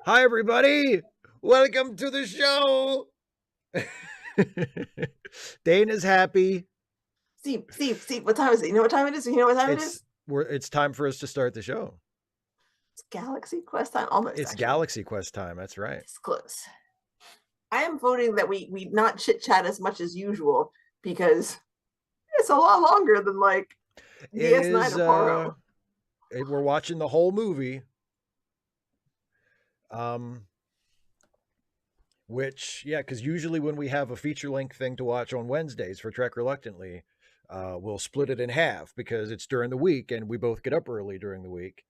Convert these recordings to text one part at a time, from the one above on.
Hi, everybody. Welcome to the show. Dana's happy. Steve, what time is it? You know what time it is? You know what time it is? It's time for us to start the show. It's Galaxy Quest time. Almost, It's actually. Galaxy Quest time. That's right. It's close. I am voting that we not chit chat as much as usual because it's a lot longer than like It DS9 is. or Paro. We're watching the whole movie. Um, because usually when we have a feature length thing to watch on Wednesdays for Trek Reluctantly, we'll split it in half because it's during the week and we both get up early during the week.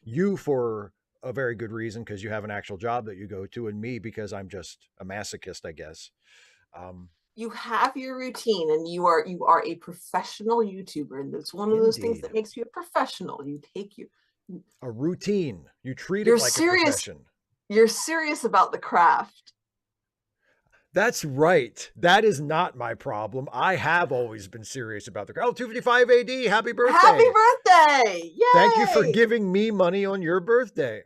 You for a very good reason because you have an actual job that you go to, and me because I'm just a masochist, I guess. Um, You have your routine, and you are a professional YouTuber, and it's one of those things Indeed, that makes you a professional. a routine. You treat it You're like a serious. profession. You're serious about the craft. That's right. That is not my problem. I have always been serious about the 255 AD. Happy Happy birthday. birthday! Thank you for Yay! giving me money on your birthday.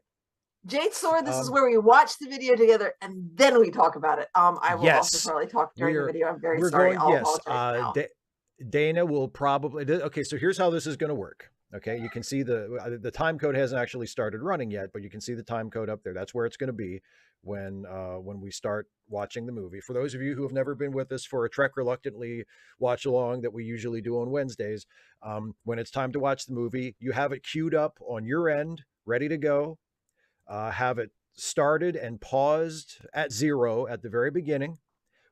Jade Sword, this is Um, where we watch the video together and then we talk about it. I will also yes, probably talk during the video. I'm very we're sorry. going. I'll Yes, apologize now. Dana will probably. Okay, so here's how this is going to work. Okay, you can see the time code hasn't actually started running yet, but you can see the time code up there. That's where it's going to be when we start watching the movie. For those of you who have never been with us for a Trek Reluctantly watch along that we usually do on Wednesdays, when it's time to watch the movie, you have it queued up on your end, ready to go. Have it started and paused at 0 at the very beginning.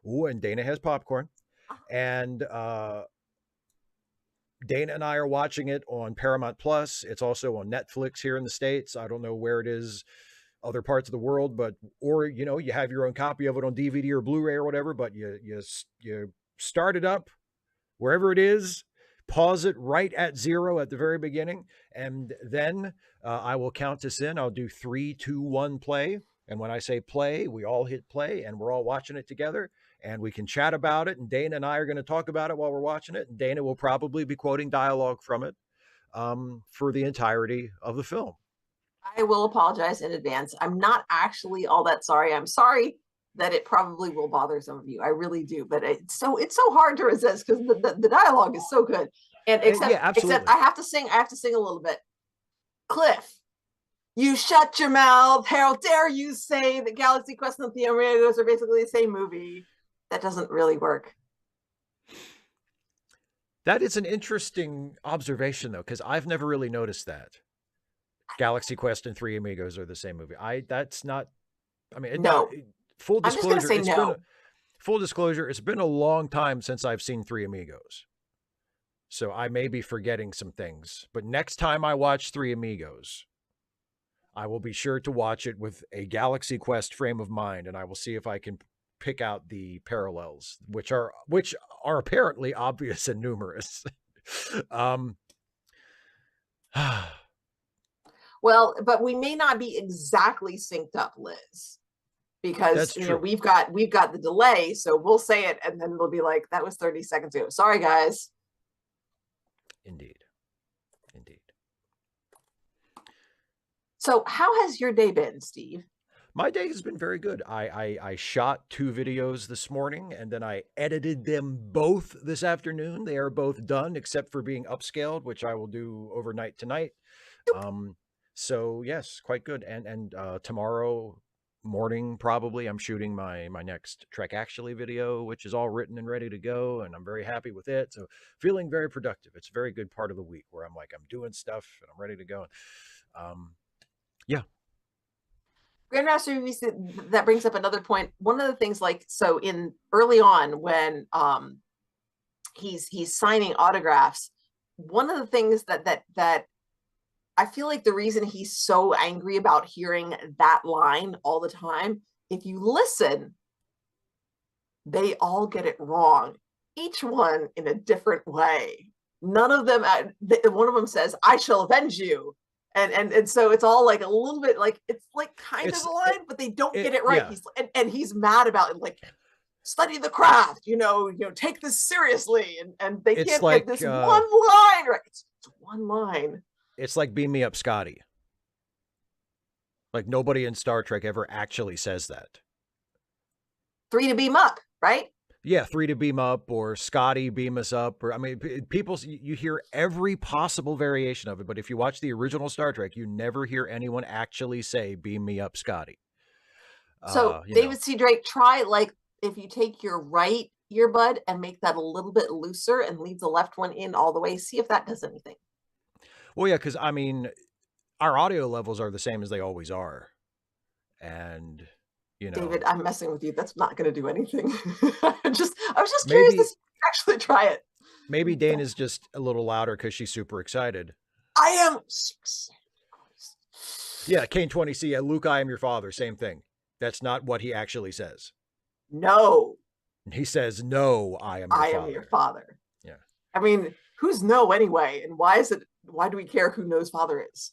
Ooh, and Dana has popcorn. And Dana and I are watching it on Paramount Plus. It's also on Netflix here in the States. I don't know where it is other parts of the world, but or you have your own copy of it on DVD or Blu-ray or whatever, but you start it up wherever it is, pause it right at 0 at the very beginning, and then I will count us in. I'll do 3, 2, 1, play. And when I say play, we all hit play and we're all watching it together and we can chat about it. And Dana and I are going to talk about it while we're watching it. And Dana will probably be quoting dialogue from it for the entirety of the film. I will apologize in advance. I'm not actually all that sorry. I'm sorry that it probably will bother some of you. I really do, but it's so hard to resist because the dialogue is so good. And Yeah, except absolutely. I have to sing a little bit. Cliff, you shut your mouth. How dare you say that Galaxy Quest and the Amigos are basically the same movie? That doesn't really work. That is an interesting observation, though, because I've never really noticed that. Galaxy Quest and Three Amigos are the same movie. That's not. I mean, No, full I'm just gonna disclosure. say no. Full disclosure. It's been a long time since I've seen Three Amigos, so I may be forgetting some things. But next time I watch Three Amigos, I will be sure to watch it with a Galaxy Quest frame of mind, and I will see if I can pick out the parallels, which are apparently obvious and numerous. um, Well, but we may not be exactly synced up, Liz, because that's true. we've got the delay. So we'll say it, and then we'll be like, "That was 30 seconds ago." Sorry, guys. Indeed. Indeed. So how has your day been, Steve? My day has been very good. I shot 2 videos this morning and then I edited them both this afternoon. They are both done except for being upscaled, which I will do overnight tonight. Um, so yes, quite good. And tomorrow morning probably I'm shooting my next Trek Actually video, which is all written and ready to go, and I'm very happy with it. So feeling very productive. It's a very good part of the week where I'm like I'm doing stuff and I'm ready to go. Um, yeah, Grandmaster movies, that brings up another point. One of the things, like, so in early on when he's signing autographs, one of the things that I feel like the reason he's so angry about hearing that line all the time, if you listen, they all get it wrong, each one in a different way. None of them, one of them says, "I shall avenge you." And so it's all like a little bit like it's like kind of it's a line, but they don't get it right. yeah. And he's mad about it, like, study the craft, take this seriously, and they It's can't get like this one line right. It's one line. Beam Me Up Scotty. Like nobody in Star Trek ever actually says that. 3 to beam up, right? Yeah, 3 to beam up, or Scotty beam us up, or I mean, people, you hear every possible variation of it, but if you watch the original Star Trek, you never hear anyone actually say "beam me up, Scotty." So You know, David C. Drake, try like if you take your right earbud and make that a little bit looser and leave the left one in all the way, see if that does anything. well, yeah, because I mean, our audio levels are the same as they always are, and you David, know, I'm messing with you. That's not going to do anything. I was just curious to maybe actually try it. maybe Dana's just a little louder because she's super excited. I am. Yeah, Kane 20C, Luke, I am your father. Same thing. That's not what he actually says. No, He says, "No, I am your I am your father." father. Yeah. I mean, who's no anyway? And why is it? Why do we care who No's father is?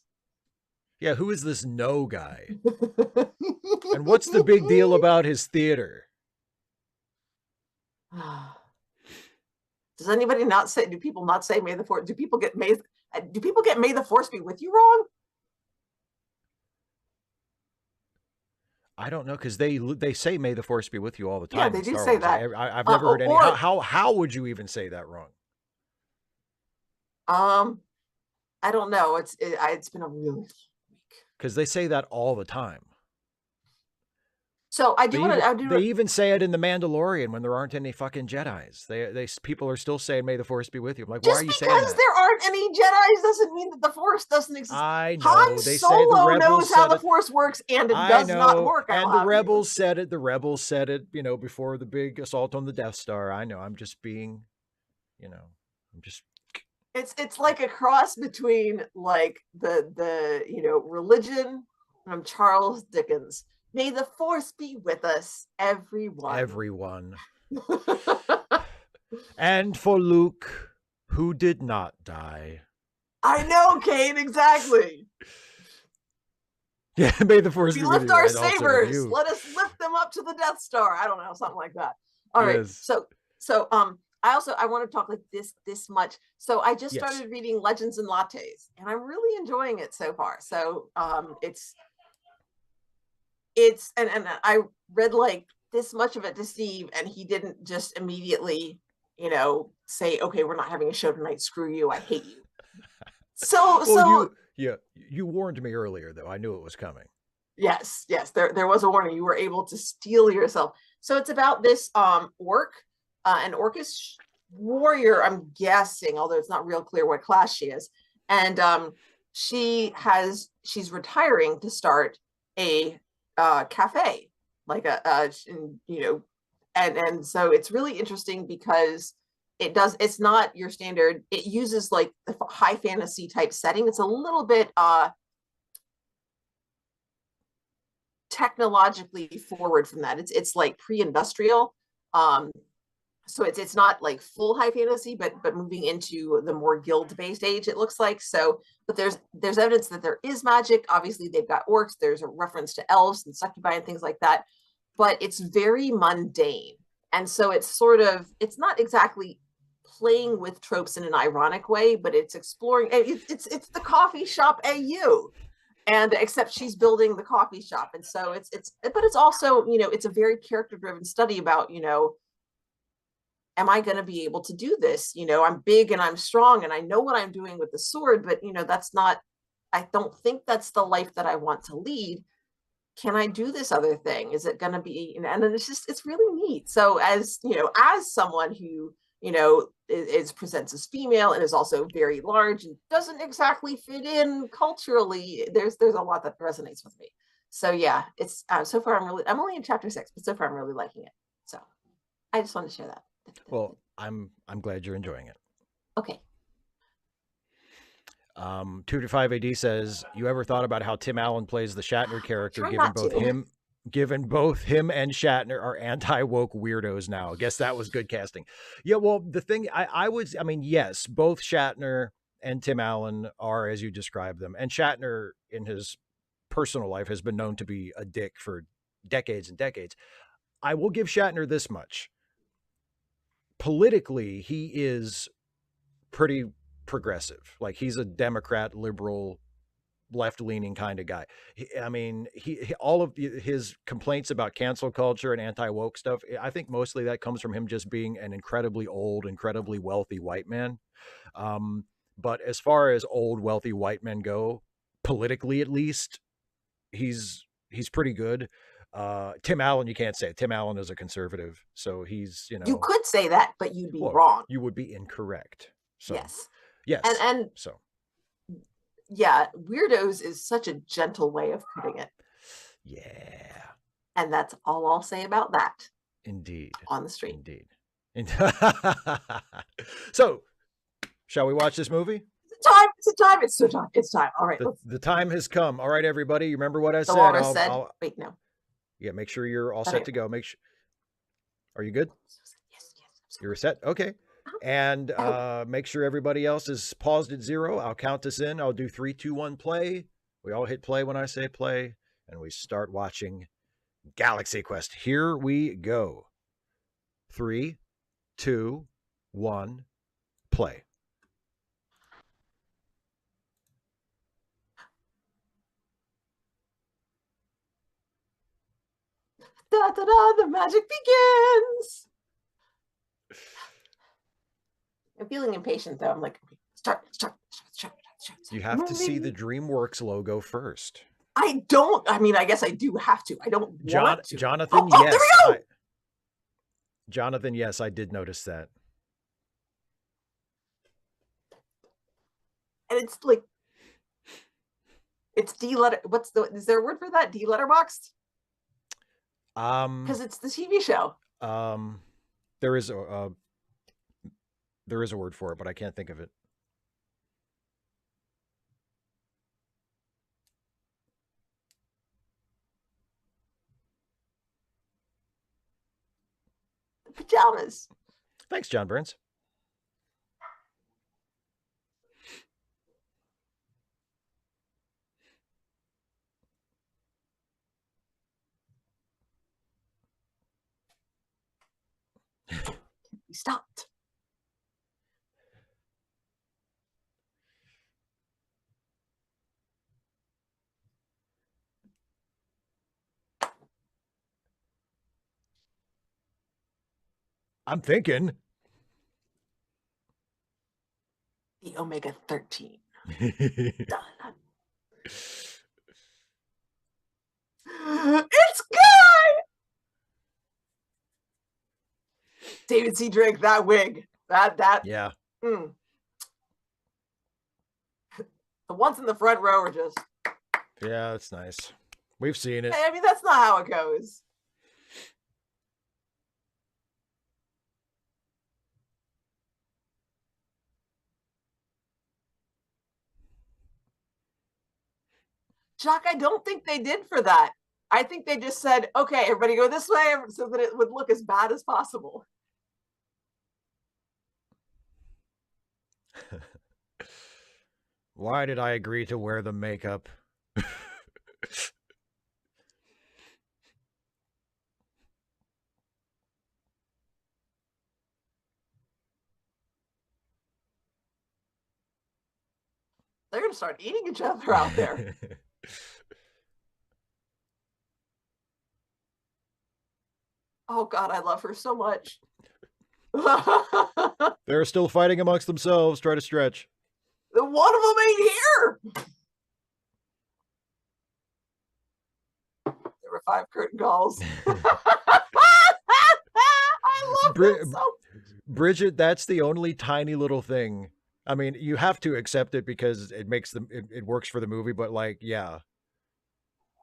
Yeah, who is this no guy? And what's the big deal about his theater? Does anybody not say? Do people not say May the Force? Do people get May? Do people get May the Force be with you wrong? I don't know, because they say "May the Force be with you" all the Yeah, time they in do Star say Wars. that. I've never heard any. Or How would you even say that wrong? I don't know. It's been a really week. Because they say that all the time. So I do want to. I They do. even say it in The Mandalorian when there aren't any fucking Jedi's. They people are still saying "May the Force be with you." I'm like, why are Just you saying because that? there aren't any Jedi's doesn't mean that the Force doesn't exist. I Han know. They say the Solo rebels knows how said the it. Force works, and it I does not know. work. And I'll the have you. rebels said it. The rebels said it, before the big assault on the Death Star. I know. I'm just being, I'm just. It's like a cross between like the religion from Charles Dickens. May the Force be with us, everyone. Everyone. And for Luke, who did not die. I know, Kate, exactly. Yeah, may the Force We be with lift you, our and also with sabers. you. Let us lift them up to the Death Star. I don't know, something like that. All right. Yes. So I want to talk like this much. So I just Yes. started reading Legends and Lattes, and I'm really enjoying it so far. So it's and I read like this much of it to Steve, and he didn't just immediately, say, okay, we're not having a show tonight. Screw you. I hate you. So Well, so you warned me earlier, though. I knew it was coming. yes, there was a warning. You were able to steel yourself. So it's about this an orcish warrior, I'm guessing, although it's not real clear what class she is. And she's retiring to start a cafe, like and so it's really interesting because it's not your standard. It uses like the high fantasy type setting. It's a little bit technologically forward from that. It's like pre-industrial. So it's not like full high fantasy, but moving into the more guild-based age, it looks like. So, but there's evidence that there is magic. Obviously, they've got orcs. There's a reference to elves and succubi and things like that. But it's very mundane, and so it's not exactly playing with tropes in an ironic way, but it's exploring. It's the coffee shop AU, and except she's building the coffee shop, and so but it's also it's a very character driven study about am I going to be able to do this? I'm big and I'm strong and I know what I'm doing with the sword, but that's not, I don't think that's the life that I want to lead. Can I do this other thing? Is it going to be, and it's really neat. So as someone who, presents as female and is also very large and doesn't exactly fit in culturally, there's a lot that resonates with me. So yeah, it's so far I'm only in chapter 6, but so far I'm really liking it. So I just want to share that. Well, I'm glad you're enjoying it. Okay. 2 to 5 AD says, you ever thought about how Tim Allen plays the Shatner character, Try not to. given both him and Shatner are anti-woke weirdos now? I guess that was good casting. Yeah, well, the thing I mean, yes, both Shatner and Tim Allen are as you described them. And Shatner in his personal life has been known to be a dick for decades and decades. I will give Shatner this much. Politically, he is pretty progressive. Like he's a Democrat, liberal, left leaning kind of guy. I mean, all of his complaints about cancel culture and anti woke stuff, I think mostly that comes from him just being an incredibly old, incredibly wealthy white man. Um, but as far as old, wealthy white men go, politically at least, he's pretty good. Tim Allen, you can't say it. Tim Allen is a conservative, so he's, You could say that, but you'd be well, wrong. you would be incorrect. So, Yes. yes. And So, yeah, weirdos is such a gentle way of putting it. yeah. And that's all I'll say about that. Indeed. On the street. Indeed. So, shall we watch this movie? It's time. It's time. All right. The time has come. All right, everybody. You remember what I the said? walrus said, wait, no. Yeah, make sure you're all set to go. Make sure. Are you good? Yes. You're set? Okay. And make sure everybody else is paused at 0. I'll count us in. I'll do 3, 2, 1, play. We all hit play when I say play, and we start watching Galaxy Quest. Here we go. 3, 2, 1, play. Da da da, the magic begins. I'm feeling impatient though. I'm like, start. You have to see the DreamWorks logo first. I don't. I mean, I guess I do have to. I don't want to. Jonathan, yes. There we go. Jonathan, yes, I did notice that. And it's like, it's D-letter. Is there a word for that? D-letterboxed? Because it's the TV show. There is a word for it, but I can't think of it. The pajamas. Thanks, John Burns. We stopped. I'm thinking. The Omega 13. It's good. David C. Drake, that wig. That. Yeah. The ones in the front row are just. Yeah, that's nice. We've seen it. I mean, that's not how it goes. Chuck, I don't think they did for that. I think they just said, okay, everybody go this way so that it would look as bad as possible. Why did I agree to wear the makeup? They're going to start eating each other out there. Oh, God, I love her so much. They're still fighting amongst themselves. Try to stretch. One of them ain't here. There were 5 curtain calls. I love that so. Bridget, that's the only tiny little thing. I mean, you have to accept it because it makes them, it works for the movie, but like, yeah.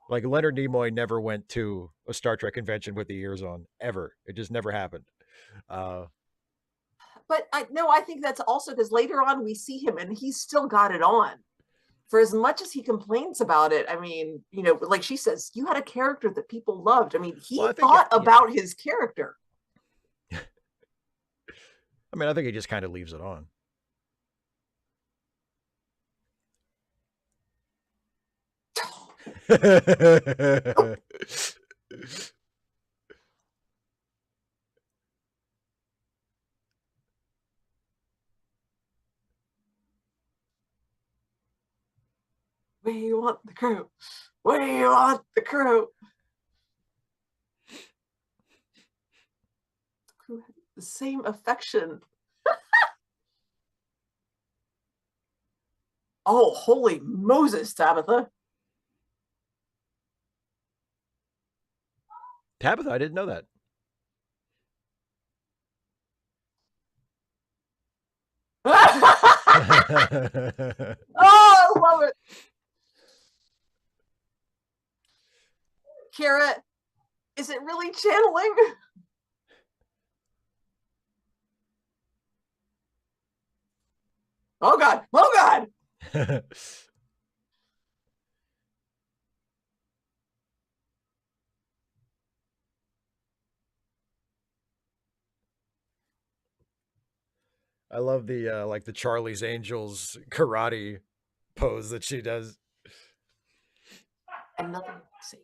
Like Leonard Nimoy never went to a Star Trek convention with the ears on, ever. It just never happened. But I think that's also because later on we see him and he's still got it on. For as much as he complains about it, I mean, like she says, you had a character that people loved. I mean, he thought about his character. I mean, I think he just kind of leaves it on. We want the crew. We want the crew. The crew had the same affection. Oh, holy Moses, Tabitha. Tabitha, I didn't know that. Oh, I love it. Kara, is it really channeling? Oh God. Oh God. I love the like the Charlie's Angels karate pose that she does. And nothing to say.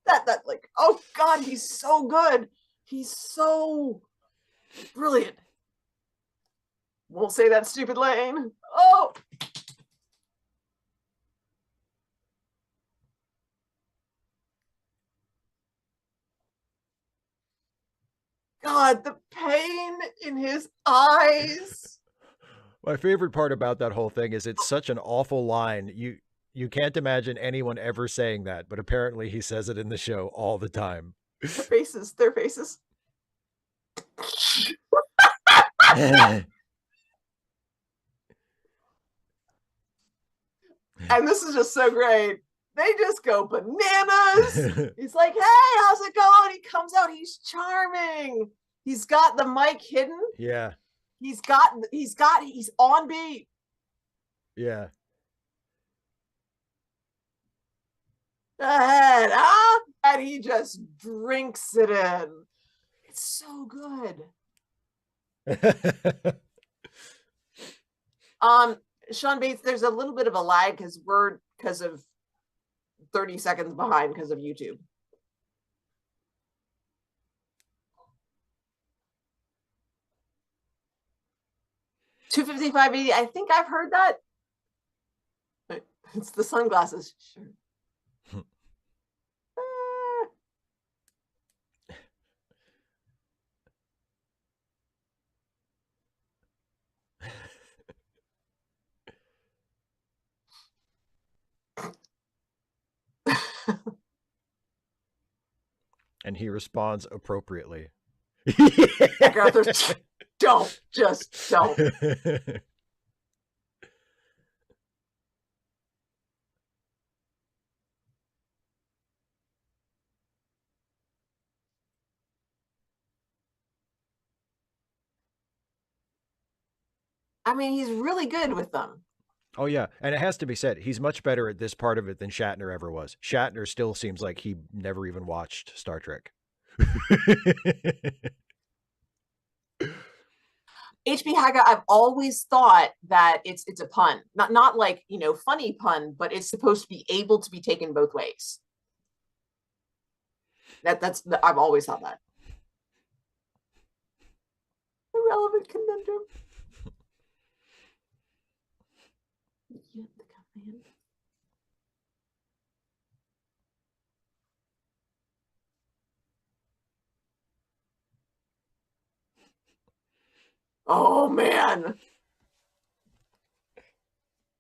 That like, oh God, he's so good. He's so brilliant. Won't say that stupid lane. Oh. God, the pain in his eyes. My favorite part about that whole thing is it's such an awful line. You can't imagine anyone ever saying that, but apparently he says it in the show all the time. Their faces, their faces. And this is just so great. They just go bananas. He's like, hey, how's it going? He comes out, he's charming. He's got the mic hidden. Yeah. He's on beat. Yeah. Ahead, huh? And he just drinks it in. It's so good. Sean Bates, there's a little bit of a lag because of 30 seconds behind because of YouTube. $255.80. I think I've heard that. It's the sunglasses. Sure. And he responds appropriately. Don't. Just don't. I mean, he's really good with them. Oh yeah, and it has to be said, he's much better at this part of it than Shatner ever was. Shatner still seems like he never even watched Star Trek. HB Haga, I've always thought that it's a pun, not like, you know, funny pun, but it's supposed to be able to be taken both ways. I've always thought that. Irrelevant conundrum. Oh man.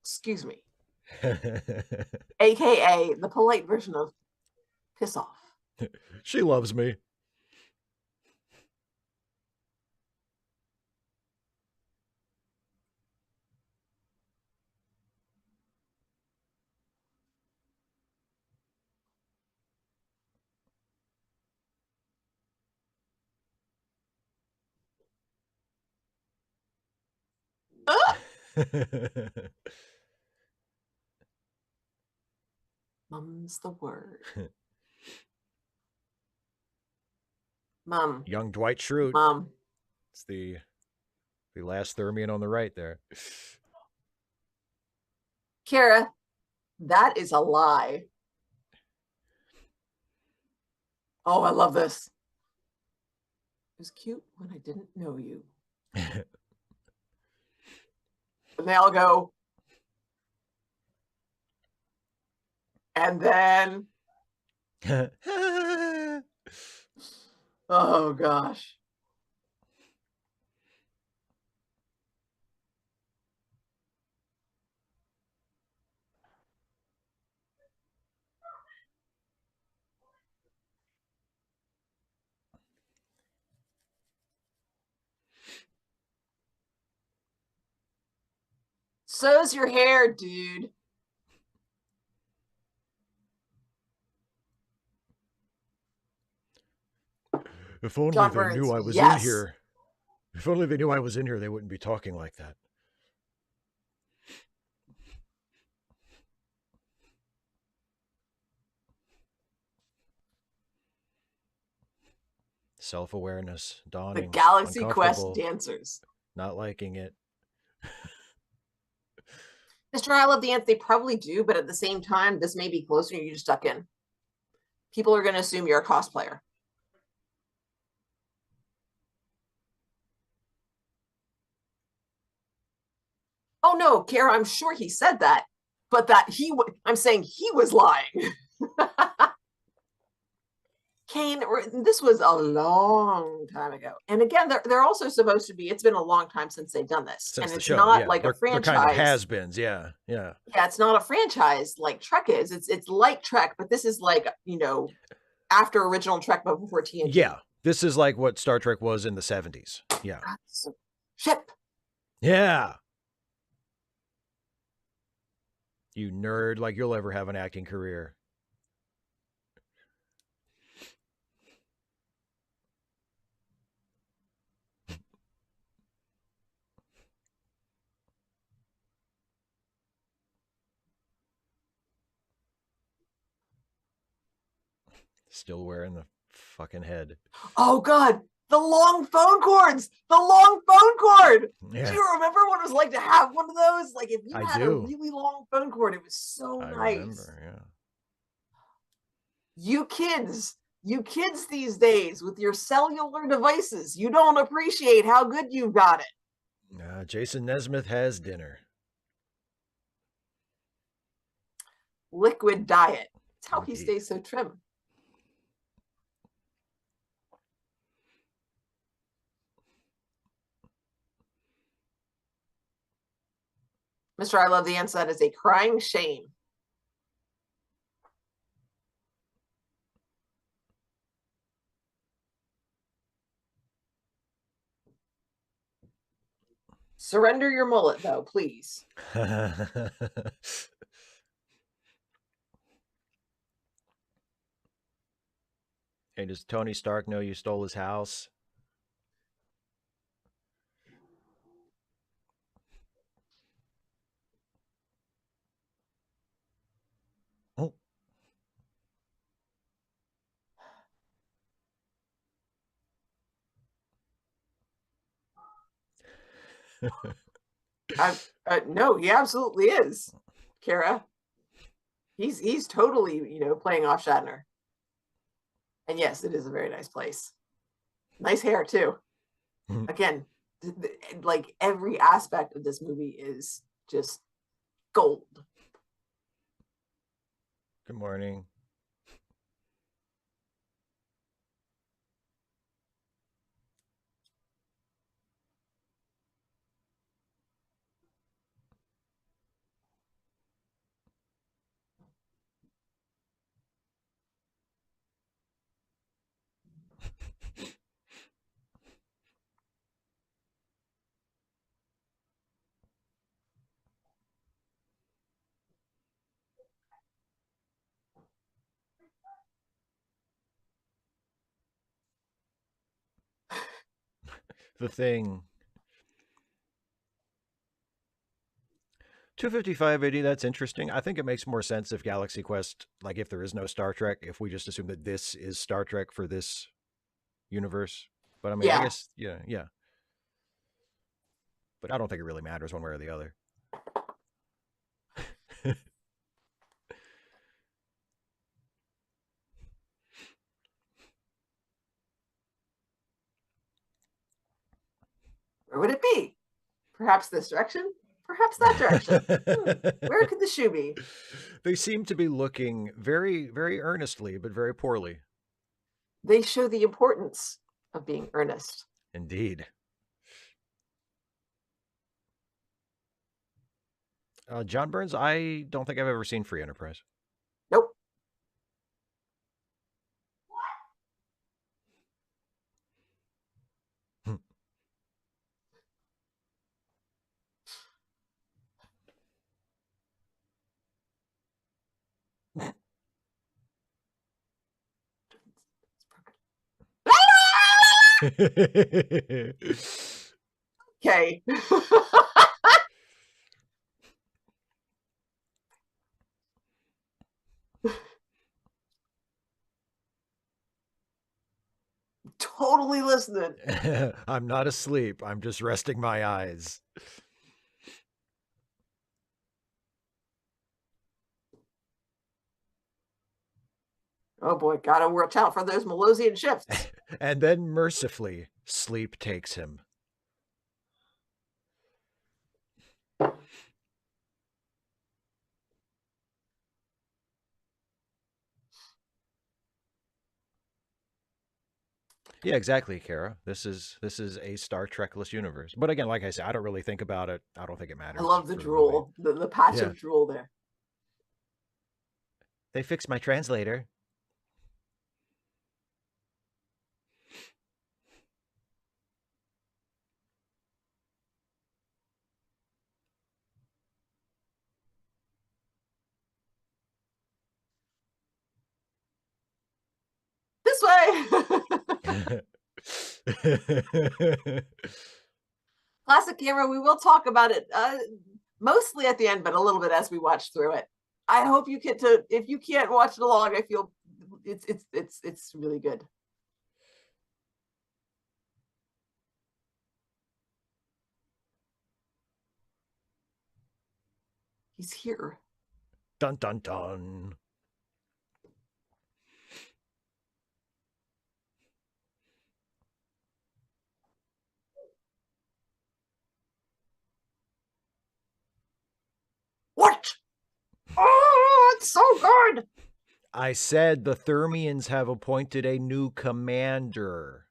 Excuse me. AKA the polite version of piss off. She loves me. Mum's the word. Mum. Young Dwight Schrute. Mom. It's the last Thermian on the right there. Kara, that is a lie. Oh, I love this. was cute when I didn't know you. And they all go, and then, oh gosh. So's your hair, dude. If only John they Burns, knew I was in yes. here. If only they knew I was in here, they wouldn't be talking like that. Self-awareness The dawning, Galaxy Quest uncomfortable, dancers. not liking it. Mr. I Love the Ants, they probably do, but at the same time, this may be closer. You just stuck in. People are going to assume you're a cosplayer. Oh no, Kara, I'm sure he said that, but I'm saying he was lying. Kane, this was a long time ago. And again, they're also supposed to be, it's been a long time since they've done this. Since And the it's show, not yeah. like a They're kind of franchise. has-beens, yeah. Yeah, it's not a franchise like Trek is. It's like Trek, but this is like, after original Trek, but before TNG. Yeah. This is like what Star Trek was in the 70s. Yeah. Ship. Yeah. You nerd, like you'll ever have an acting career. Still wearing the fucking head. Oh God, the long phone cords, the long phone cord. Yeah. Do you remember what it was like to have one of those? Like if you I had a do. really long phone cord, it was so I nice. remember, yeah. You kids these days with your cellular devices, you don't appreciate how good you've got it. Jason Nesmith has dinner. Liquid diet. It's how he Indeed. stays so trim. Mr. I Love the Ants, that is a crying shame. Surrender your mullet, though, please. Hey, does Tony Stark know you stole his house? Oh. No, he absolutely is, Kara. He's totally, playing off Shatner. And yes, it is a very nice place. Nice hair too. Again, like every aspect of this movie is just gold. Good morning. The Thing. 25580, that's interesting. I think it makes more sense if Galaxy Quest, like if there is no Star Trek, if we just assume that this is Star Trek for this universe. But I mean, I guess, yeah. But I don't think it really matters one way or the other. Where would it be? Perhaps this direction? Perhaps that direction. Where could the shoe be? They seem to be looking very, very earnestly, but very poorly. They show the importance of being earnest. Indeed. John Burns, I don't think I've ever seen Free Enterprise. Nope. Okay. Totally listening. I'm not asleep. I'm just resting my eyes. Oh boy, gotta watch out for those Malosian shifts. And then mercifully, sleep takes him. Yeah, exactly, Kara. This is a Star Trekless universe. But again, like I said, I don't really think about it. I don't think it I matters love the for the movie. drool, the patch Yeah. of drool there. They fixed my translator. This way. Classic camera. We will talk about it mostly at the end, but a little bit as we watch through it. I hope you get to. If you can't watch it along, I feel it's really good. He's here. Dun dun dun. What? Oh, it's so good. I said the Thermians have appointed a new commander.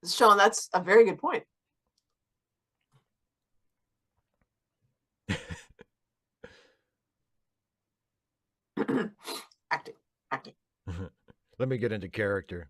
Sean, that's a very good point. Acting, acting. Let me get into character.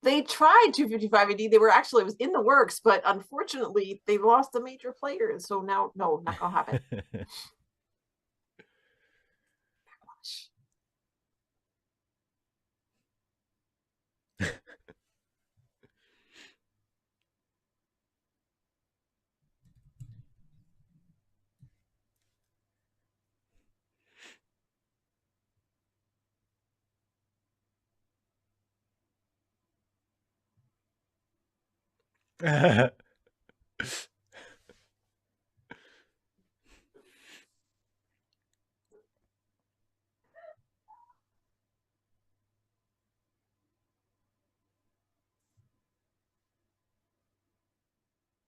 They tried 255 AD. They were actually, it was in the works, but unfortunately, they lost a major player. And so now, no, not going to happen.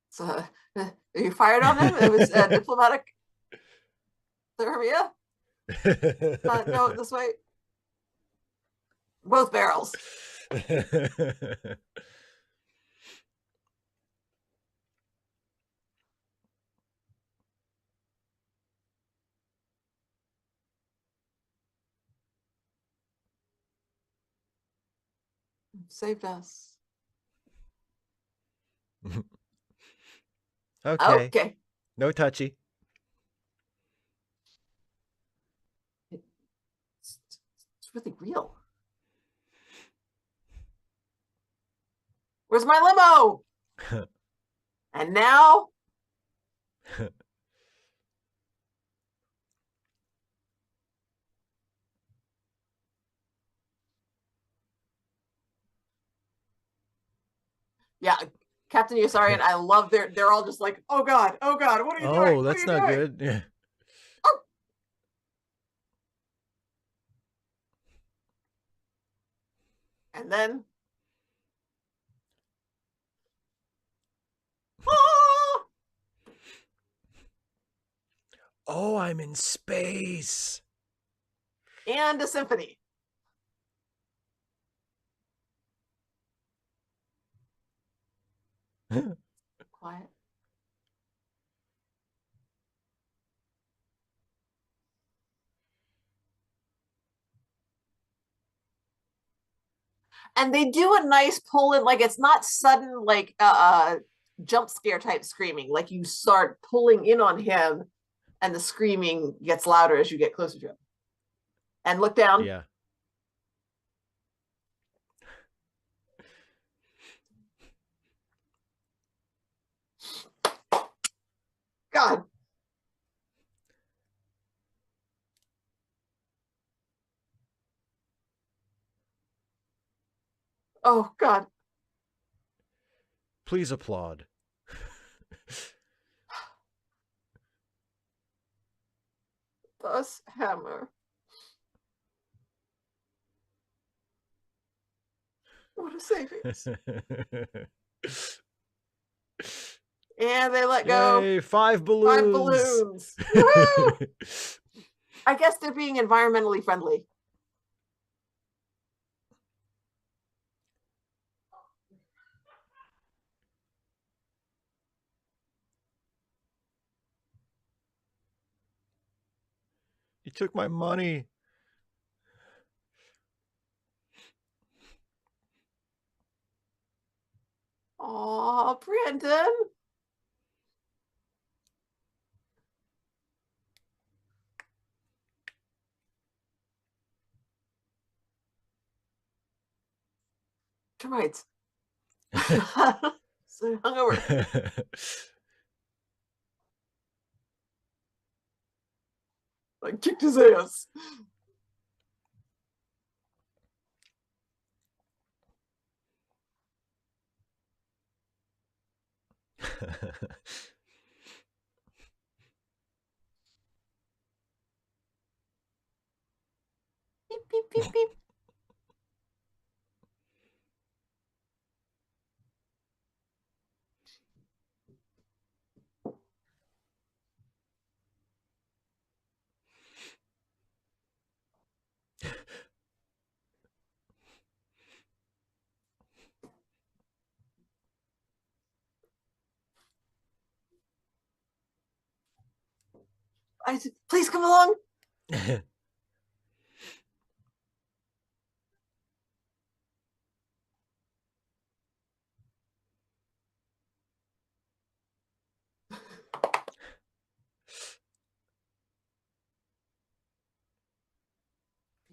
So, you fired on him? It was diplomatic thermia? No, this way. Both barrels. Saved us. Okay. Okay. No touchy. It's really real. Where's my limo? And now, yeah, Captain Yossarian, I love they're all just like, oh God, what are you doing? Oh, What are that's you not doing? good. Yeah. Oh. And then, ah, Oh, I'm in space. and a symphony. Quiet. And they do a nice pull in, like it's not sudden, like jump scare type screaming. Like you start pulling in on him, and the screaming gets louder as you get closer to him. And look down. Yeah. God. Oh God. Please applaud. Thus hammer. What a savings. And they let go. Yay, 5 5 balloons. balloons. Woohoo! I guess they're being environmentally friendly. You took my money. Aw, Brandon. Termites. So hungover. Like kicked his ass. Beep, beep, beep, beep. I said, please come along.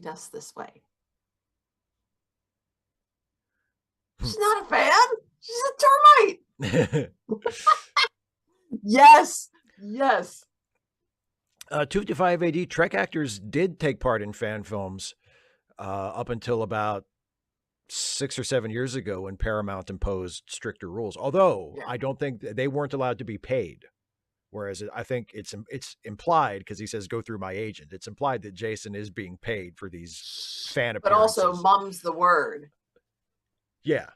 Just this way. She's not a fan. She's a termite. Yes. Yes. 255 AD, Trek actors did take part in fan films up until about 6 or 7 years ago when Paramount imposed stricter rules. Although Yeah. I don't think they weren't allowed to be paid. Whereas I think it's implied, because he says go through my agent. It's implied that Jason is being paid for these fan But also appearances. mum's the word. Yeah.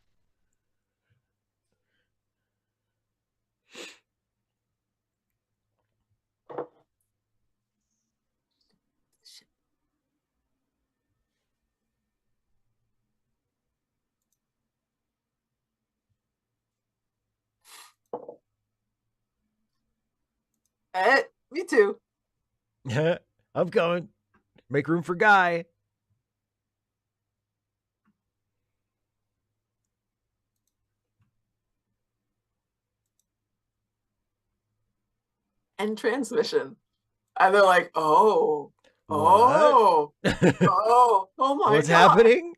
Me too. I'm going. Make room for Guy. And transmission. And they're like, oh, What? oh, oh my What's God. happening?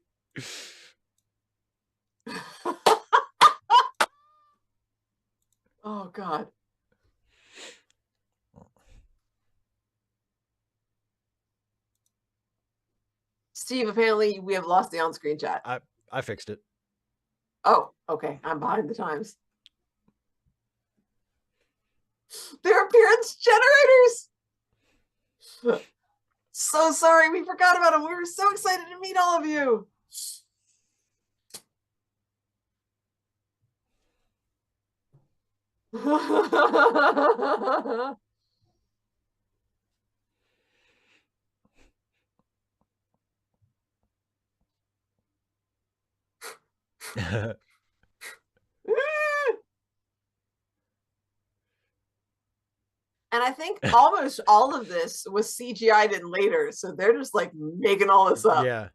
Oh God. Steve, apparently we have lost the on-screen chat. I fixed it. Oh, okay. I'm behind the times. They're appearance generators. So sorry, we forgot about them. We were so excited to meet all of you. And I think almost all of this was CGI'd in later, so they're just like making all this up. Yeah.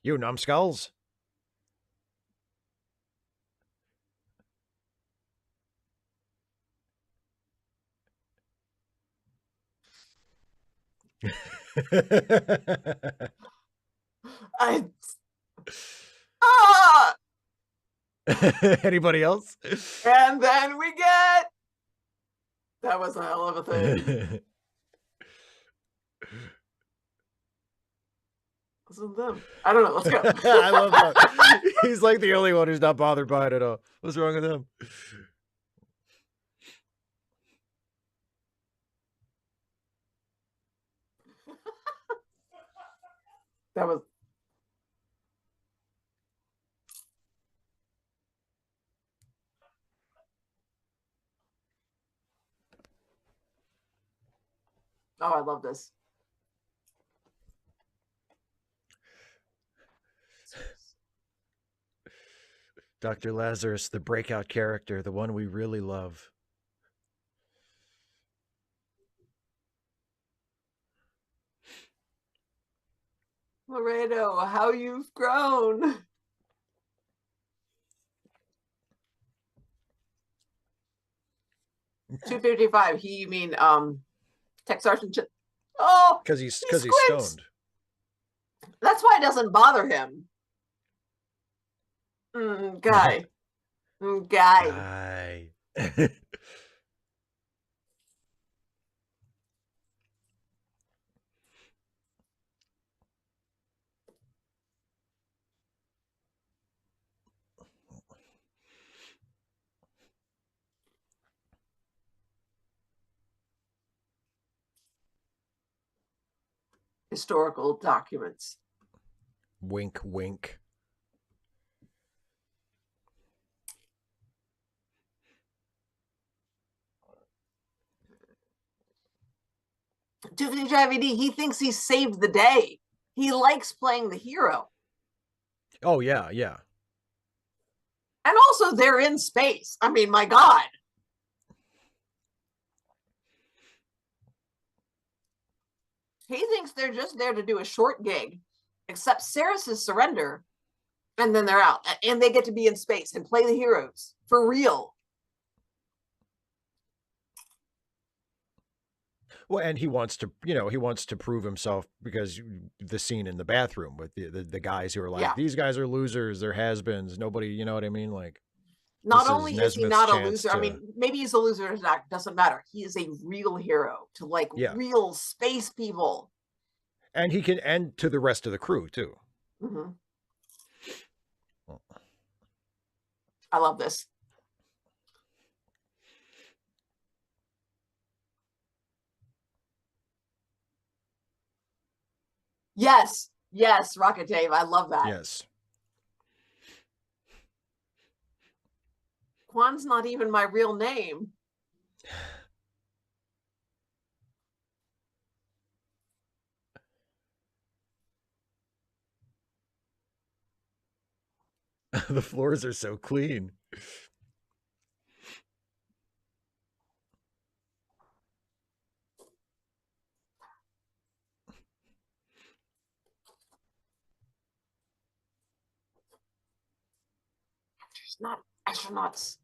You numbskulls. I ah! Anybody else? And then we get that was a hell of a thing. Wasn't them. I don't know. Let's go. I love that. He's like the only one who's not bothered by it at all. What's wrong with him? That was. Oh, I love this. Dr. Lazarus, the breakout character, the one we really love. Laredo, how you've grown. $255. He, you mean Tech Sergeant? Oh, Because he's squints. stoned. That's why it doesn't bother him. Guy. Guy. Historical documents. Wink, wink. He thinks he saved the day. He likes playing the hero. Oh, yeah, yeah. And also, they're in space. I mean, my God. He thinks they're just there to do a short gig, accept Saris's surrender, and then they're out. And they get to be in space and play the heroes for real. Well, and he wants to, he wants to prove himself because the scene in the bathroom with the guys who are like, these guys are losers, they're has-beens, nobody, you know what I mean? Like, not only is he not a loser, I mean, maybe he's a loser or not, doesn't matter. He is a real hero to like real space people. And he can end to the rest of the crew too. Mm-hmm. I love this. Yes, yes, Rocket Dave. I love that. Yes. Quan's not even my real name. The floors are so clean. There's not astronauts.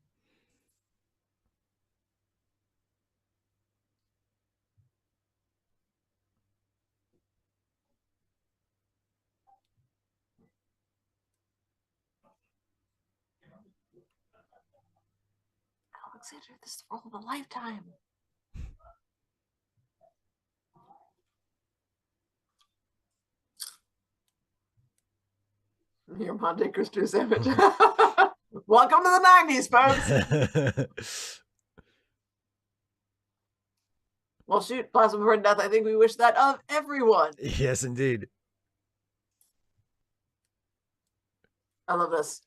Alexander, this is the role of a lifetime. Your Monte Cristo sandwich. Welcome to the 90s, folks. Well, shoot, plasma before death. I think we wish that of everyone. Yes, indeed. I love this.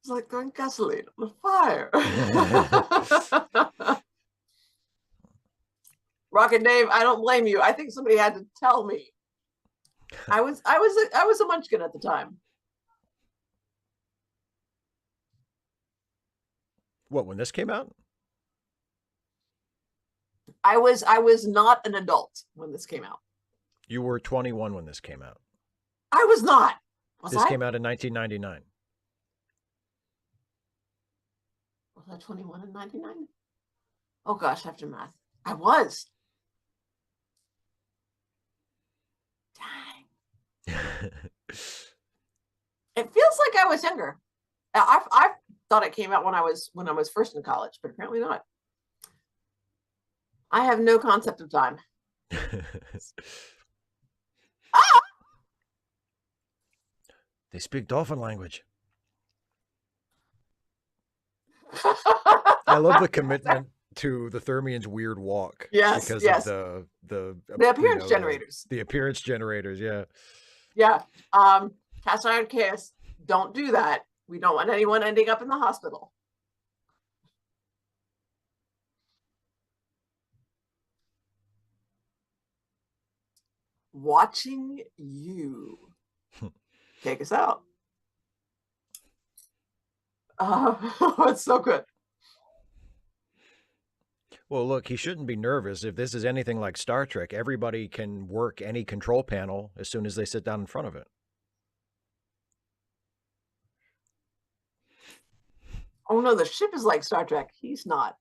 It's like throwing gasoline on the fire. Rocket Dave, I don't blame you. I think somebody had to tell me. I was a munchkin at the time. What, when this came out? I was not an adult when this came out. You were 21 when this came out. I was not. This came out in 1999. Was I 21 in 99? Oh gosh, after math. I was. Dang. It feels like I was younger. I thought it came out when I was first in college, but apparently not. I have no concept of time. Ah! They speak dolphin language. I love the commitment to the Thermians' weird walk. Yes, because yes. of the appearance generators. The appearance generators, yeah. Yeah. Cast iron kiss. Don't do that. We don't want anyone ending up in the hospital. Watching you. Take us out. It's so good. Well, look, he shouldn't be nervous. If this is anything like Star Trek, everybody can work any control panel as soon as they sit down in front of it. Oh no, the ship is like Star Trek. He's not.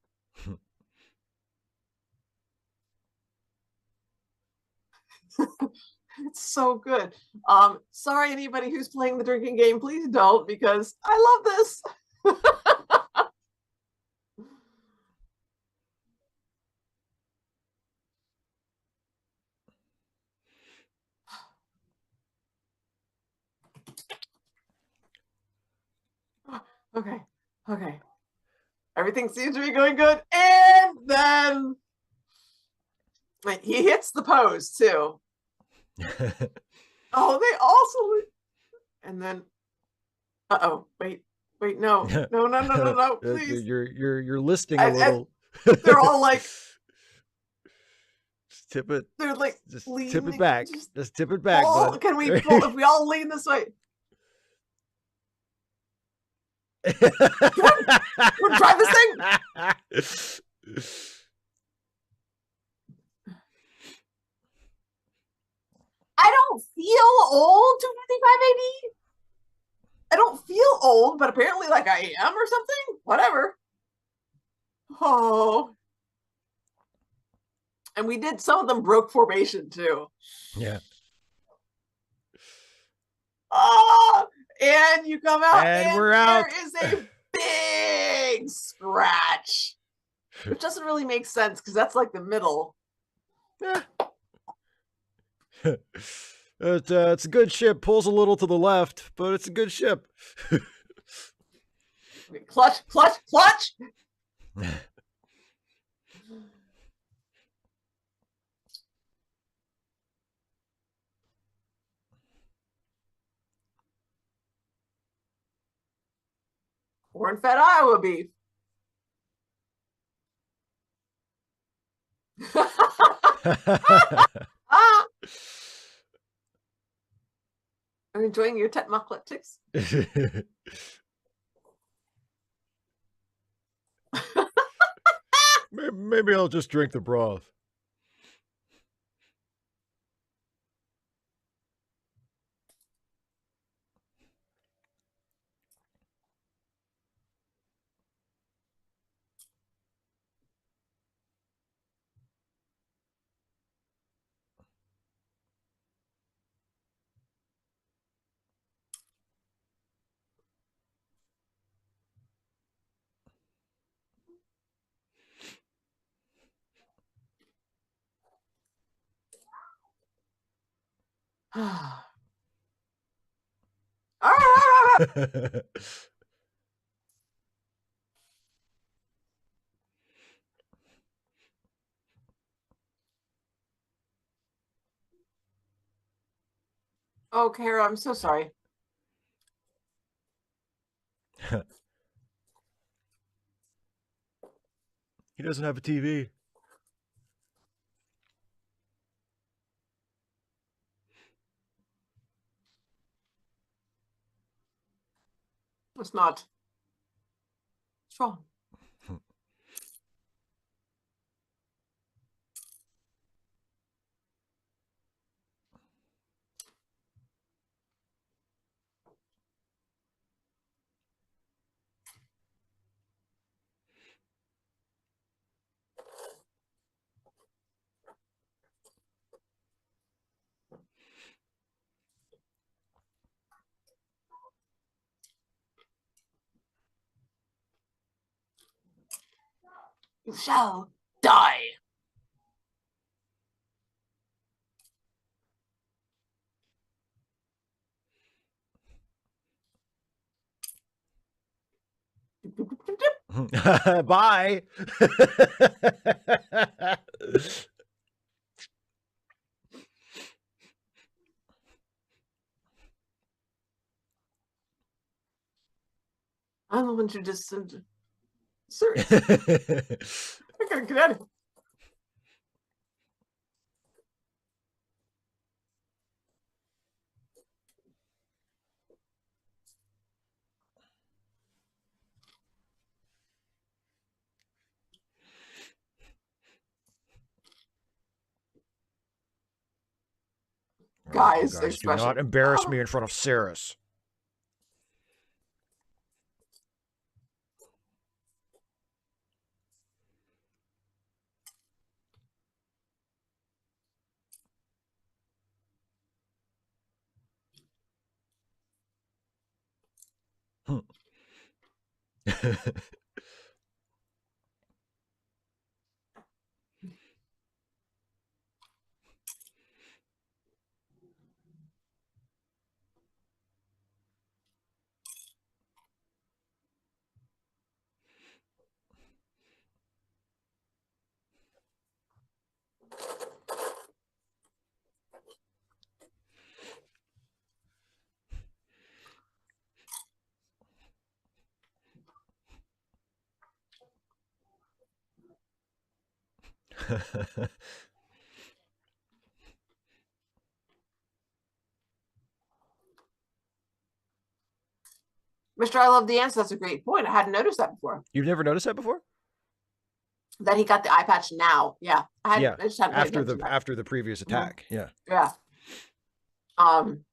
It's so good. Sorry, anybody who's playing the drinking game, please don't, because I love this. Okay. Everything seems to be going good. And then he hits the pose too. Oh, they also. And then, wait, no, please. You're listing a little. They're all like. Just tip it. They're like, just tip it back. Just tip it back. Bud. Can we pull, if we all lean this way? We'll try this thing. I don't feel old 255 AD. I don't feel old, but apparently like I am or something. Whatever. Oh. And we did, some of them broke formation too. Yeah. And you come out and we're out. There is a big scratch. Which doesn't really make sense because that's like the middle. Yeah. It's a good ship. Pulls a little to the left, but it's a good ship. Clutch. Corn-fed Iowa beef. I'm enjoying your tetmocletics. Maybe I'll just drink the broth. Oh, Kara, I'm so sorry. He doesn't have a TV. It's not. What's wrong? You shall die. Bye. I'm the one who just serious. I gotta get out of here. All right, you Guy's guys, do not expression. embarrass me in front of Saris. Mr. I love the answer. That's a great point. I hadn't noticed that before. You've never noticed that before? That he got the eye patch now. Yeah. I Yeah, just hadn't paid attention to that. after the previous attack. Yeah. Yeah. Um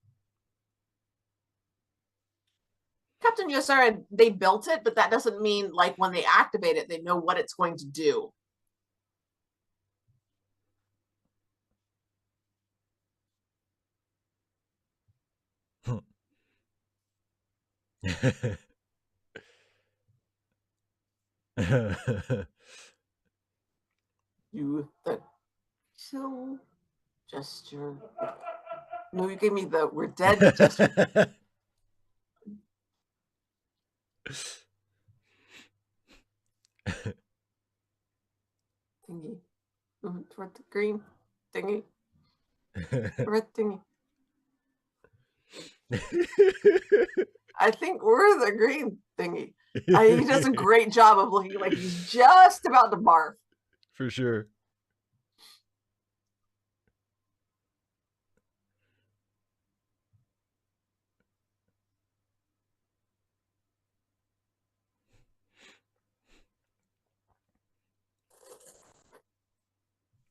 Captain Yosara, they built it, but that doesn't mean like when they activate it, they know what it's going to do. You the kill gesture. No, you gave me the we're dead gesture. Thingy. Toward the green thingy. Red thingy. I think we're the green thingy. He does a great job of looking like he's just about to barf. For sure.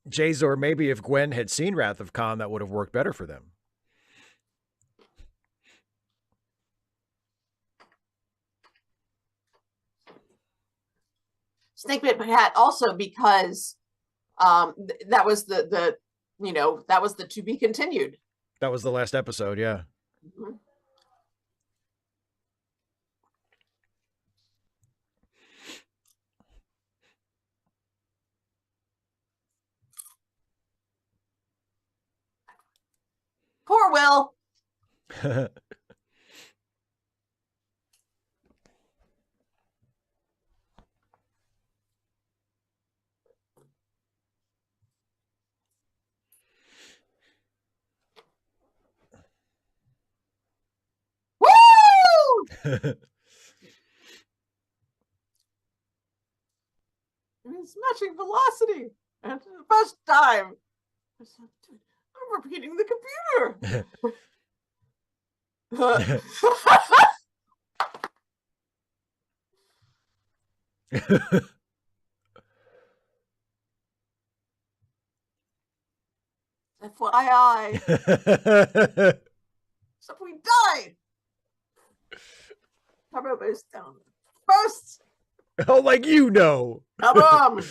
Jazor, maybe if Gwen had seen Wrath of Khan, that would have worked better for them. Snakebit hat also because that was the that was the to be continued. That was the last episode, yeah. Mm-hmm. Poor Will. Woo! It's matching velocity. And for the first time, I'm repeating the computer. FYI. Except we died. Turbo boost down. First. Oh, like you know. Kaboom.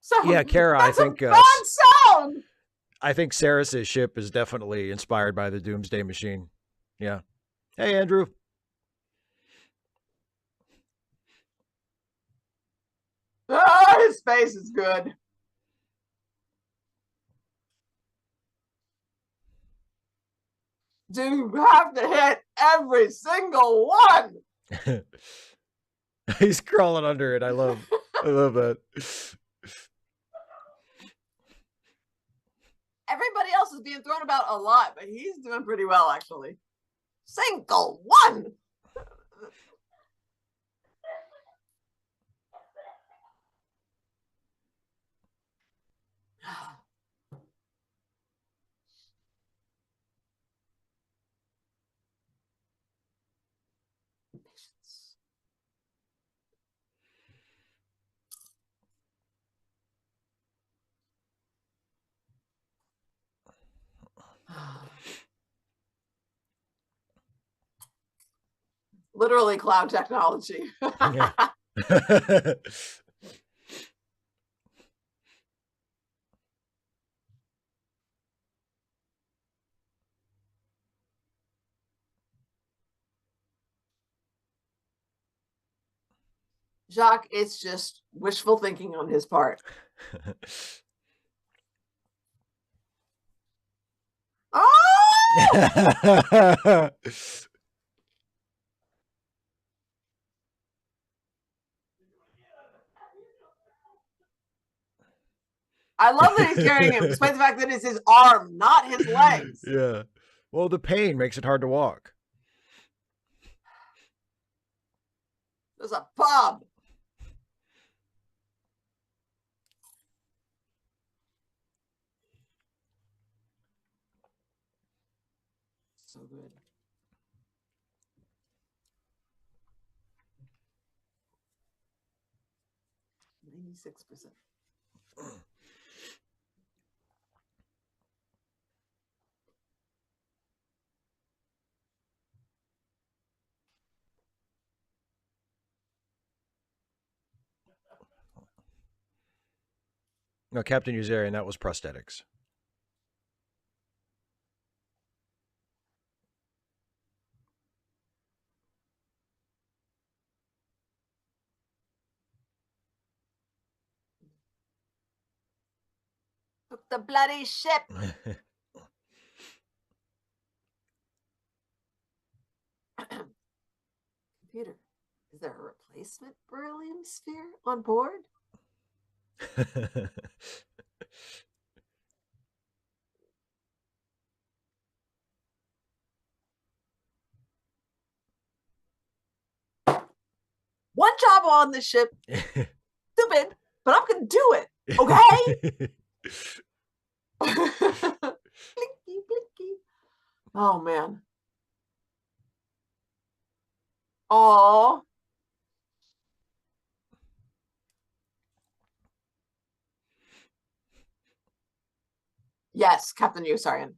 So, Yeah, Kara, that's a bad sound. I think Saris's ship is definitely inspired by the Doomsday Machine. Yeah. Hey, Andrew. His face is good. Do you have to hit every single one? He's crawling under it. I love that. Everybody else is being thrown about a lot, but he's doing pretty well, actually. Single one. Literally cloud technology. Yeah. Jacques, it's just wishful thinking on his part. Oh! I love that he's carrying him, despite the fact that it's his arm, not his legs. Yeah. Well, the pain makes it hard to walk. There's a pub. So good. 96%. No, Captain Uzarian, that was prosthetics. Took the bloody ship. Computer, is there a replacement beryllium sphere on board? One job on the ship. Stupid, but I'm gonna do it. Okay. Blinky, blinky. Oh man. Oh. Yes, Captain Usarian.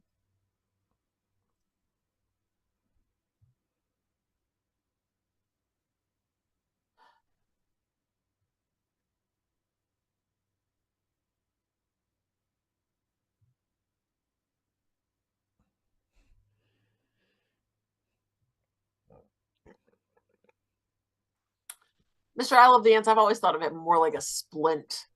Mr. I Love the Ants, I've always thought of it more like a splint.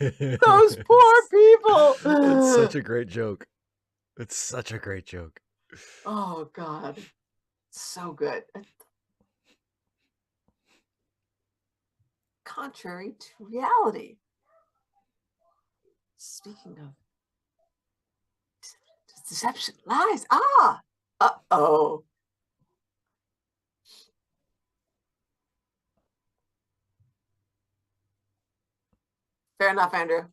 Those poor people. It's such a great joke. It's such a great joke. Oh God, so good. Contrary to reality. Speaking of deception, lies. Uh-oh. Fair enough, Andrew.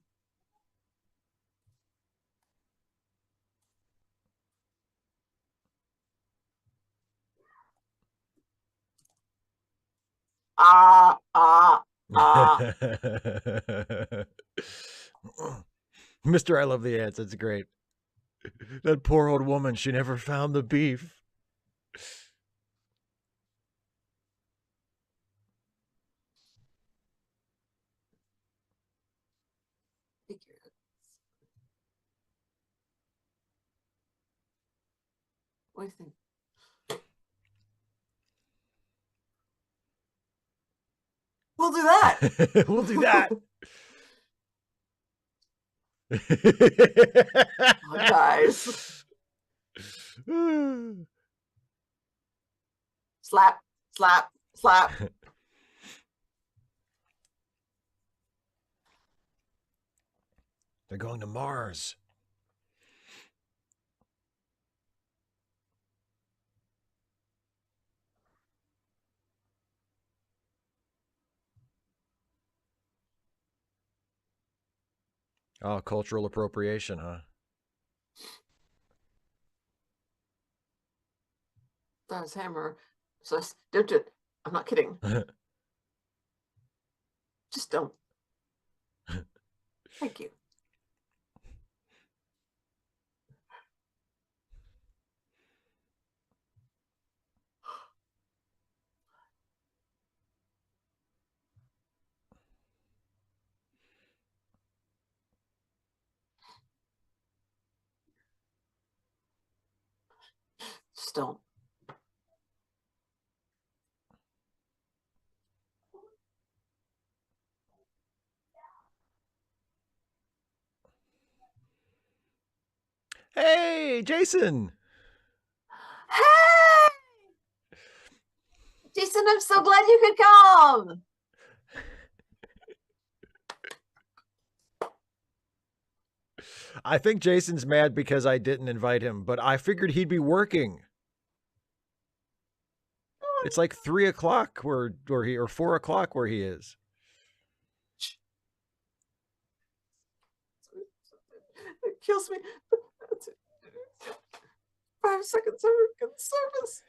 Ah, ah, ah. Mr. I love the ants. It's great. That poor old woman, she never found the beef. What do you think? We'll do that. We'll do that. Oh, guys. Slap, slap, slap. They're going to Mars. Oh, cultural appropriation, huh? That was hammer. So don't do it. I'm not kidding. Just don't. Thank you. Just don't. Hey, Jason. Hey! Jason, I'm so glad you could come. I think Jason's mad because I didn't invite him, but I figured he'd be working. It's like 3 o'clock where he, or 4 o'clock where he is. It kills me. 5 seconds of good service.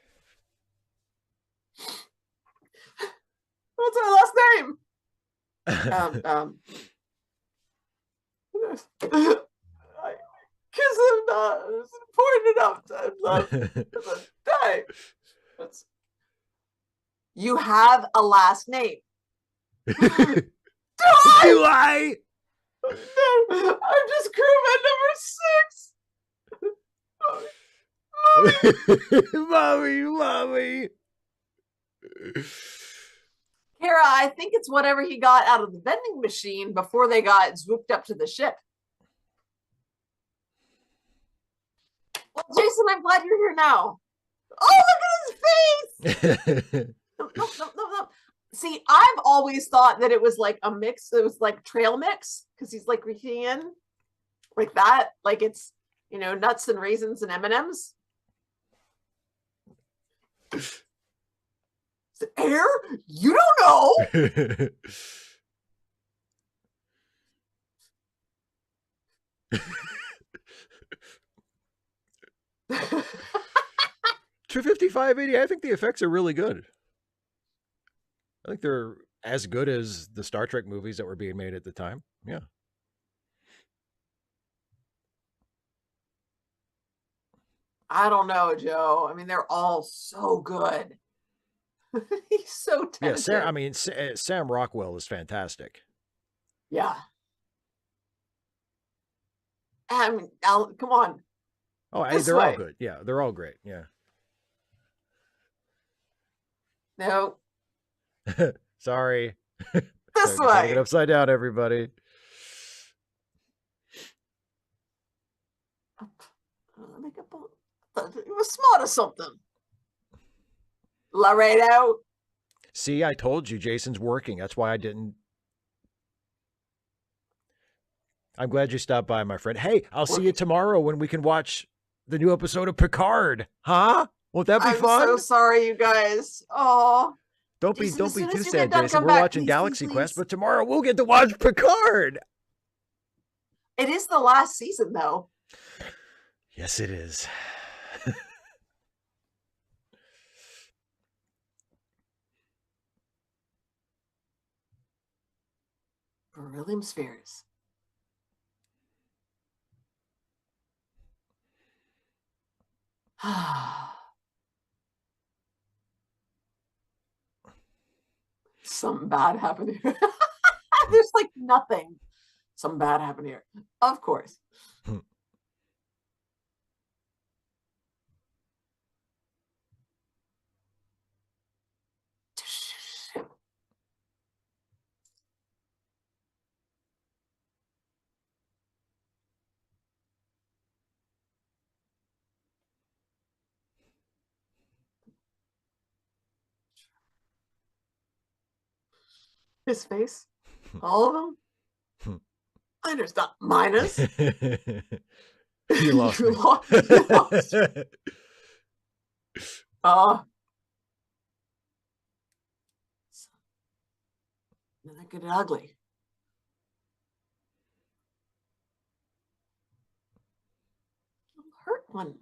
What's my last name? Kiss him not. It's important enough to love. Die. You have a last name. Do I? No, I'm just crewman number 6. Mommy. Kara, I think it's whatever he got out of the vending machine before they got swooped up to the ship. Well, Jason, I'm glad you're here now. Oh, look at his face! No. See, I've always thought that it was like a mix. It was like trail mix because he's like reaching in like that. Like it's, nuts and raisins and M&Ms. Is it air? You don't know. 255.80. I think the effects are really good. I think they're as good as the Star Trek movies that were being made at the time. Yeah. I don't know, Joe. I mean, they're all so good. He's so talented. Yeah, Sam Rockwell is fantastic. Yeah. I mean, come on. Oh, they're all good. Yeah, they're all great. Yeah. No. Sorry. This Turning it way. upside down, everybody. It was smart or something. Laredo. See, I told you Jason's working. That's why I didn't. I'm glad you stopped by, my friend. Hey, I'll see you tomorrow when we can watch the new episode of Picard. Huh? Won't that be I'm fun? so sorry, you guys. Oh, Don't Jason, be too you sad, done, Jason. We're back, watching please, Galaxy please, Quest, please. but tomorrow we'll get to watch Picard. It is the last season, though. Yes, it is. Beryllium spheres. Something bad happened here. There's like nothing. Something bad happened here. Of course. His face. All of them. Minus, not minus. You lost me. You lost. That good and ugly. Hurt one.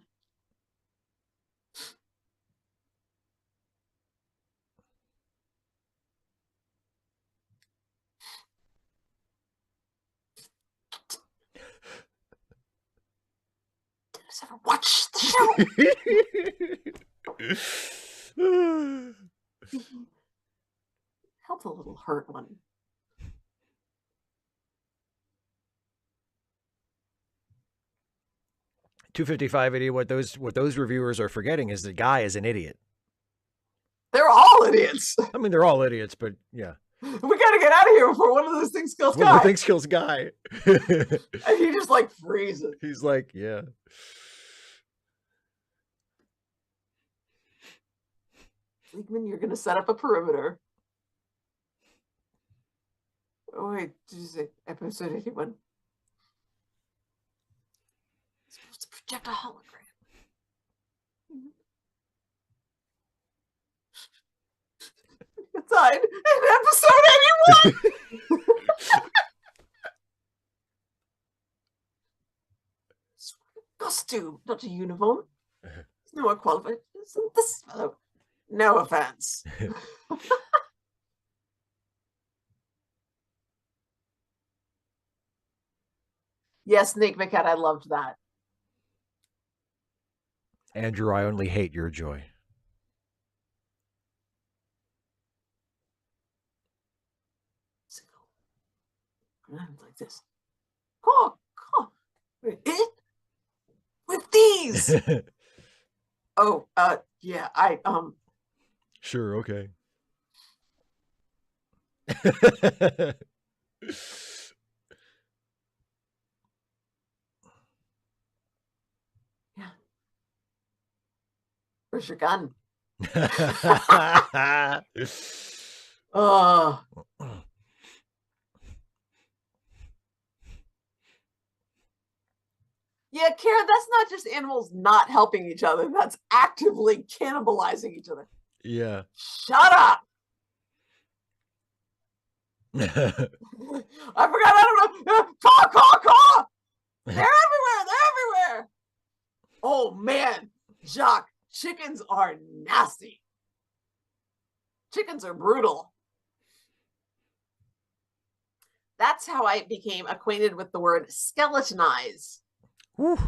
Watch the show. Help the little hurt one. $255 what those reviewers are forgetting is the guy is an idiot. They're all idiots. I mean, they're all idiots, but yeah. We gotta get out of here before one of those things kills Guy. One of the things kills Guy. And he just like freezes. He's like, yeah. Fleekman, you're gonna set up a perimeter. Oh wait, did you say episode 81? It's supposed to project a hologram. Inside in episode 81. Costume, not a uniform. No one qualified. This fellow. No offense. Yes, Nick McCann, I loved that. Andrew, I only hate your joy. Like this. Cool. It with these. Oh, yeah, Sure, okay. Yeah. Where's your gun? Oh. Yeah, Kara, that's not just animals not helping each other. That's actively cannibalizing each other. Yeah. Shut up. I forgot how to caw. They're everywhere. Oh man, Jacques, chickens are nasty. Chickens are brutal. That's how I became acquainted with the word skeletonize. Whew.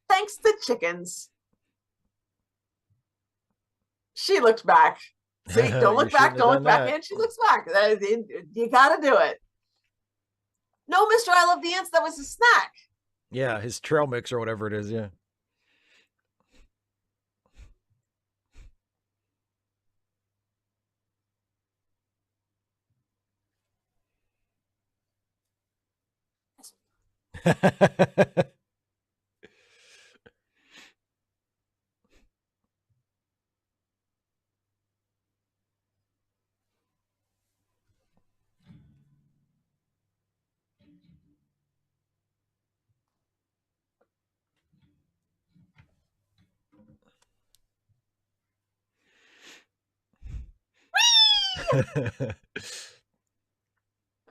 Thanks to chickens. She looked back. See, don't look back, don't look back. And she looks back. You gotta do it. No, Mr. I Love the Ants, that was a snack. Yeah, his trail mix or whatever it is, yeah.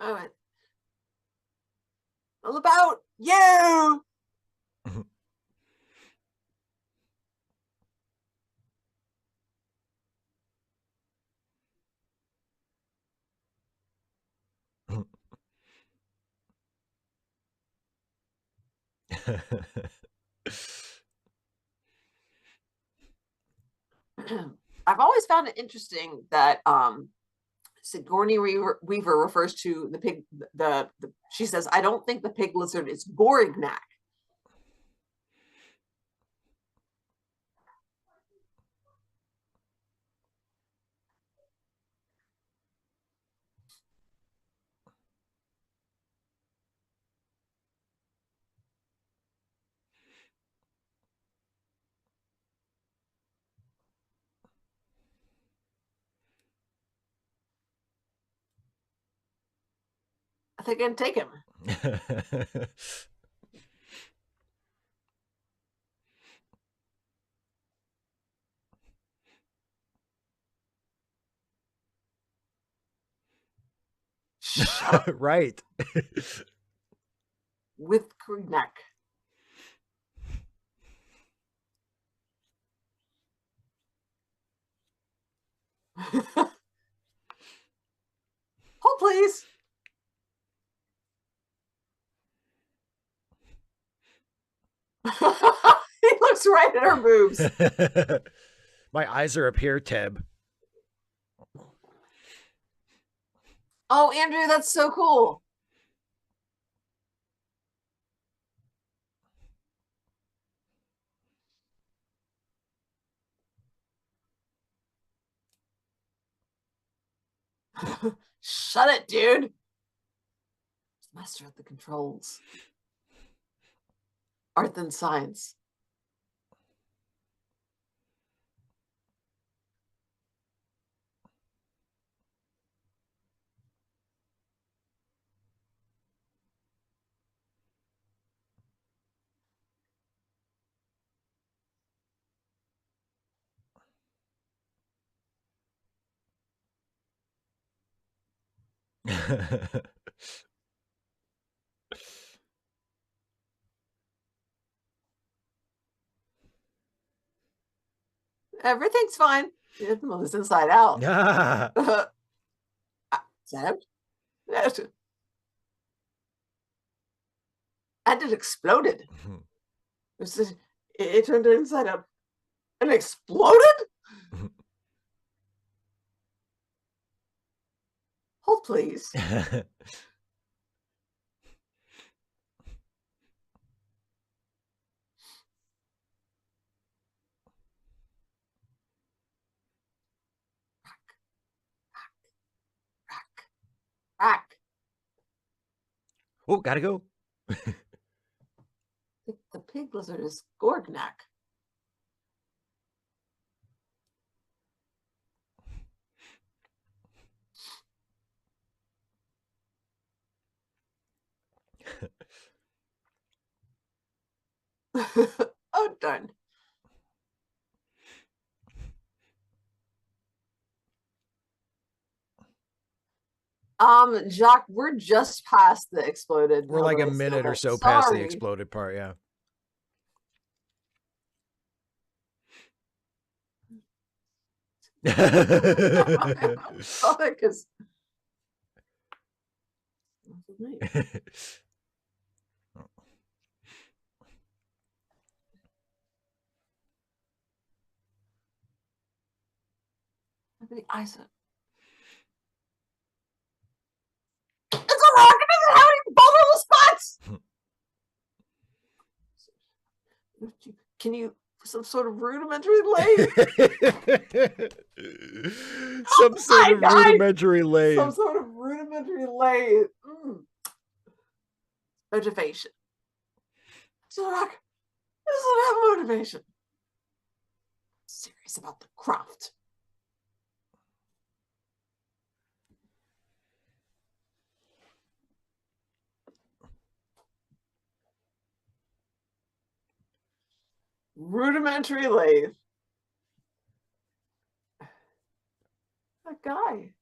All right. All about you. I've always found it interesting that Sigourney Weaver refers to the pig. She says, "I don't think the pig lizard is Gorignac." I think I can take him. Shut up. Right. With Gorignac. Hold, please. He looks right at her boobs. My eyes are up here, Teb. Oh, Andrew, that's so cool. Shut it, dude. Master at the controls. Art and science. Everything's fine. Well, it's inside out. Zeb? And it exploded. It turned inside out and exploded? Hold, please. Rack. Oh, gotta go. The pig lizard is Gorgnac. Oh, darn. Jacques, we're just past the exploded. We're like a minute or so past the exploded part, yeah. Because eyes up. It's a rock. It doesn't have any vulnerable spots. Can you some sort of rudimentary lathe? Some sort of rudimentary lathe. Some sort of rudimentary lathe. Motivation. Sirach doesn't have motivation. I'm serious about the craft. Rudimentary lathe. That guy.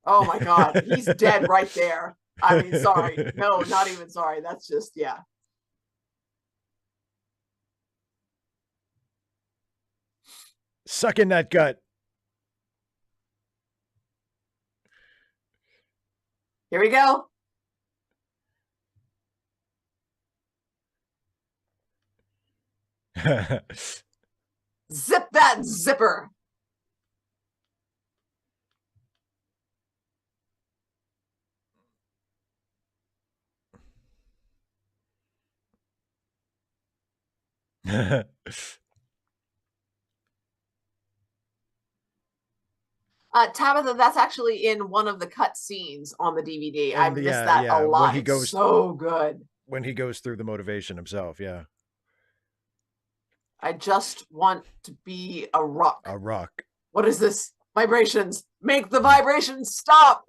Oh my God, he's dead right there. I mean, sorry. No, not even sorry. That's just, yeah. Suck in that gut. Here we go. Zip that zipper. Tabitha, that's actually in one of the cut scenes on the DVD. I And missed yeah, that a yeah, lot. It's so good. when he goes through the motivation himself, yeah. I just want to be a rock. A rock. What is this? Vibrations. Make the vibrations stop.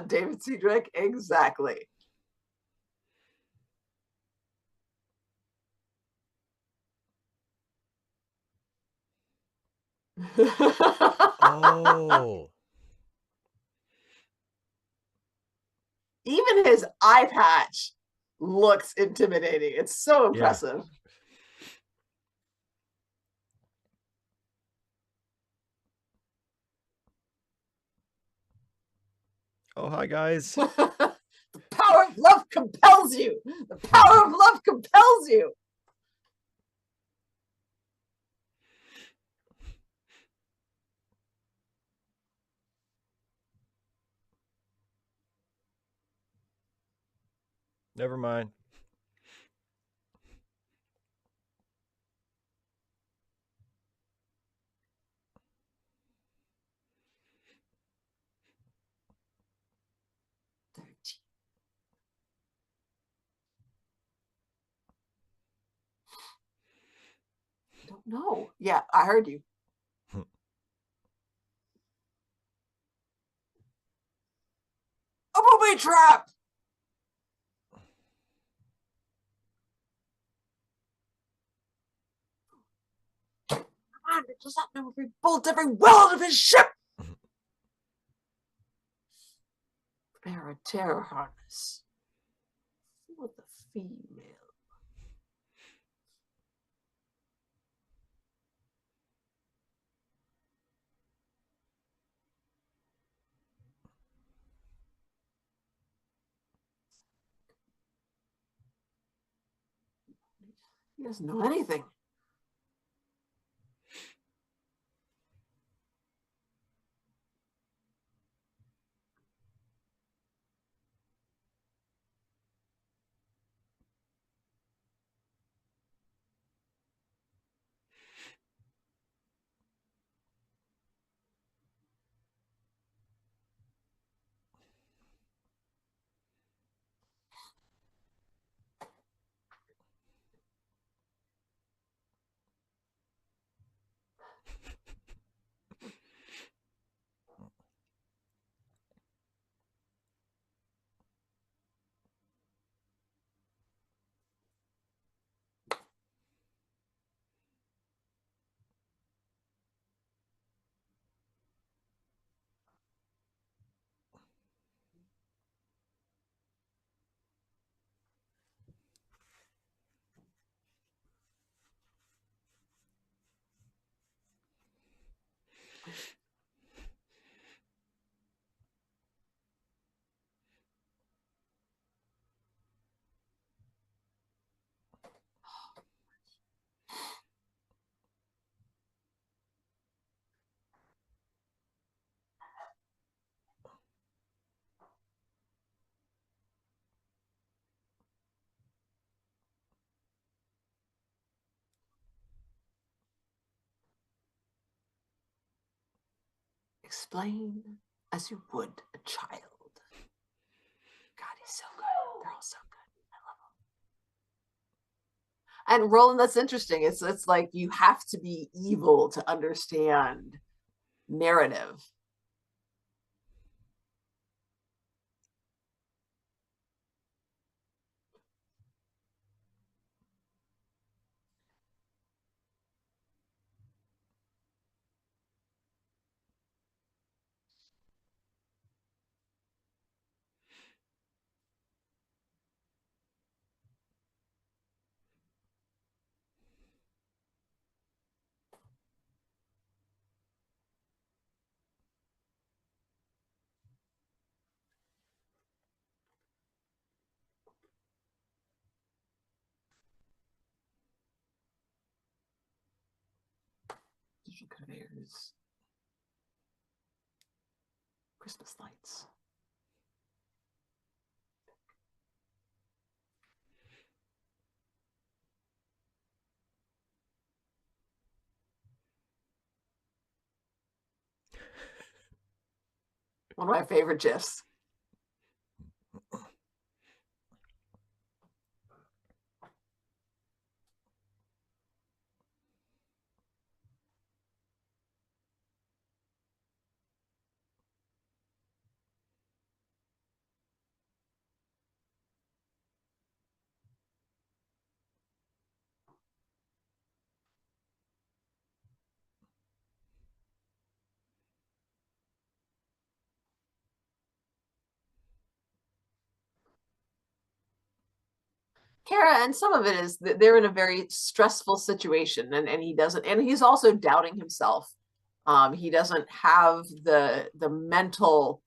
David Cedric, exactly. Oh. Even his eye patch looks intimidating. It's so impressive. Yeah. Oh, hi, guys. The power of love compels you. The power of love compels you. Never mind. I don't know. Yeah, I heard you. A booby trap. Does that know every bolt, every weld of his ship? Prepare a terror harness for the female. He doesn't know anything. explain as you would a child. God, he's so good. They're all so good. I love them. And Roland, that's interesting. It's like you have to be evil to understand narrative. Digital conveyors. Christmas lights. One of my favorite gifs. Kara, and some of it is that they're in a very stressful situation, and he doesn't, and he's also doubting himself. He doesn't have the mental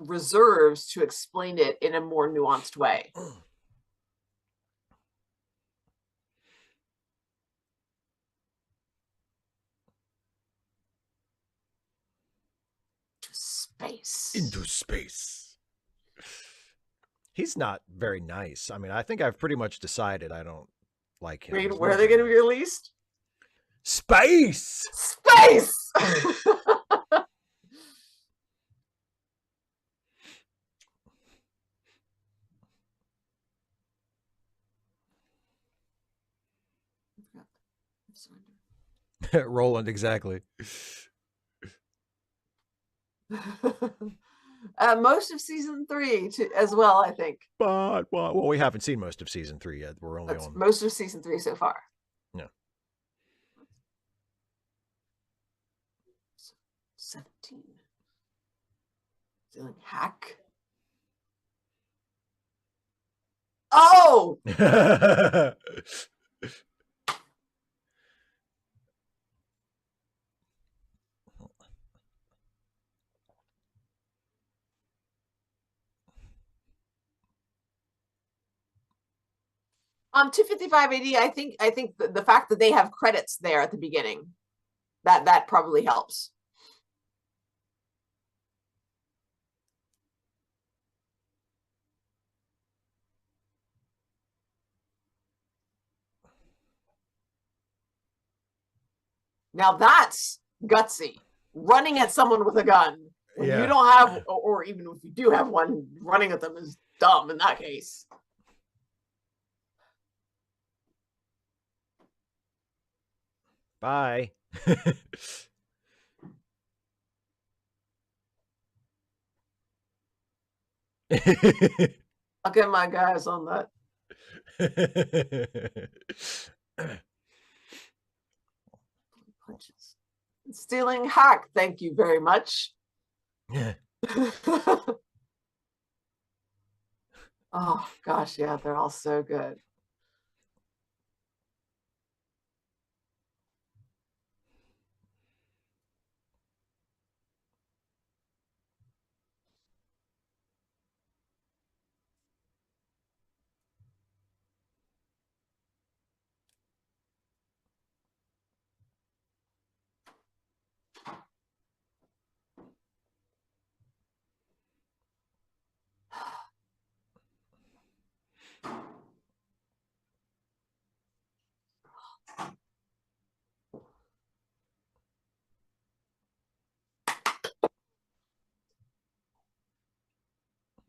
reserves to explain it in a more nuanced way. Space. Into space. He's not very nice. I mean, I think I've pretty much decided I don't like him. Wait, where are they going to be released? Space! Space! Roland, exactly. Most of season 3 as well, I think. But well, we haven't seen most of season 3 yet. We're only on most of season 3 so far. Yeah. 17. Feeling hack. Oh! On 255 AD, I think the fact that they have credits there at the beginning, that probably helps. Now that's gutsy. Running at someone with a gun when you don't have, or even if you do have one, running at them is dumb in that case. Bye. I'll get my guys on that. Punches. Stealing hack, thank you very much. Oh gosh, yeah, they're all so good.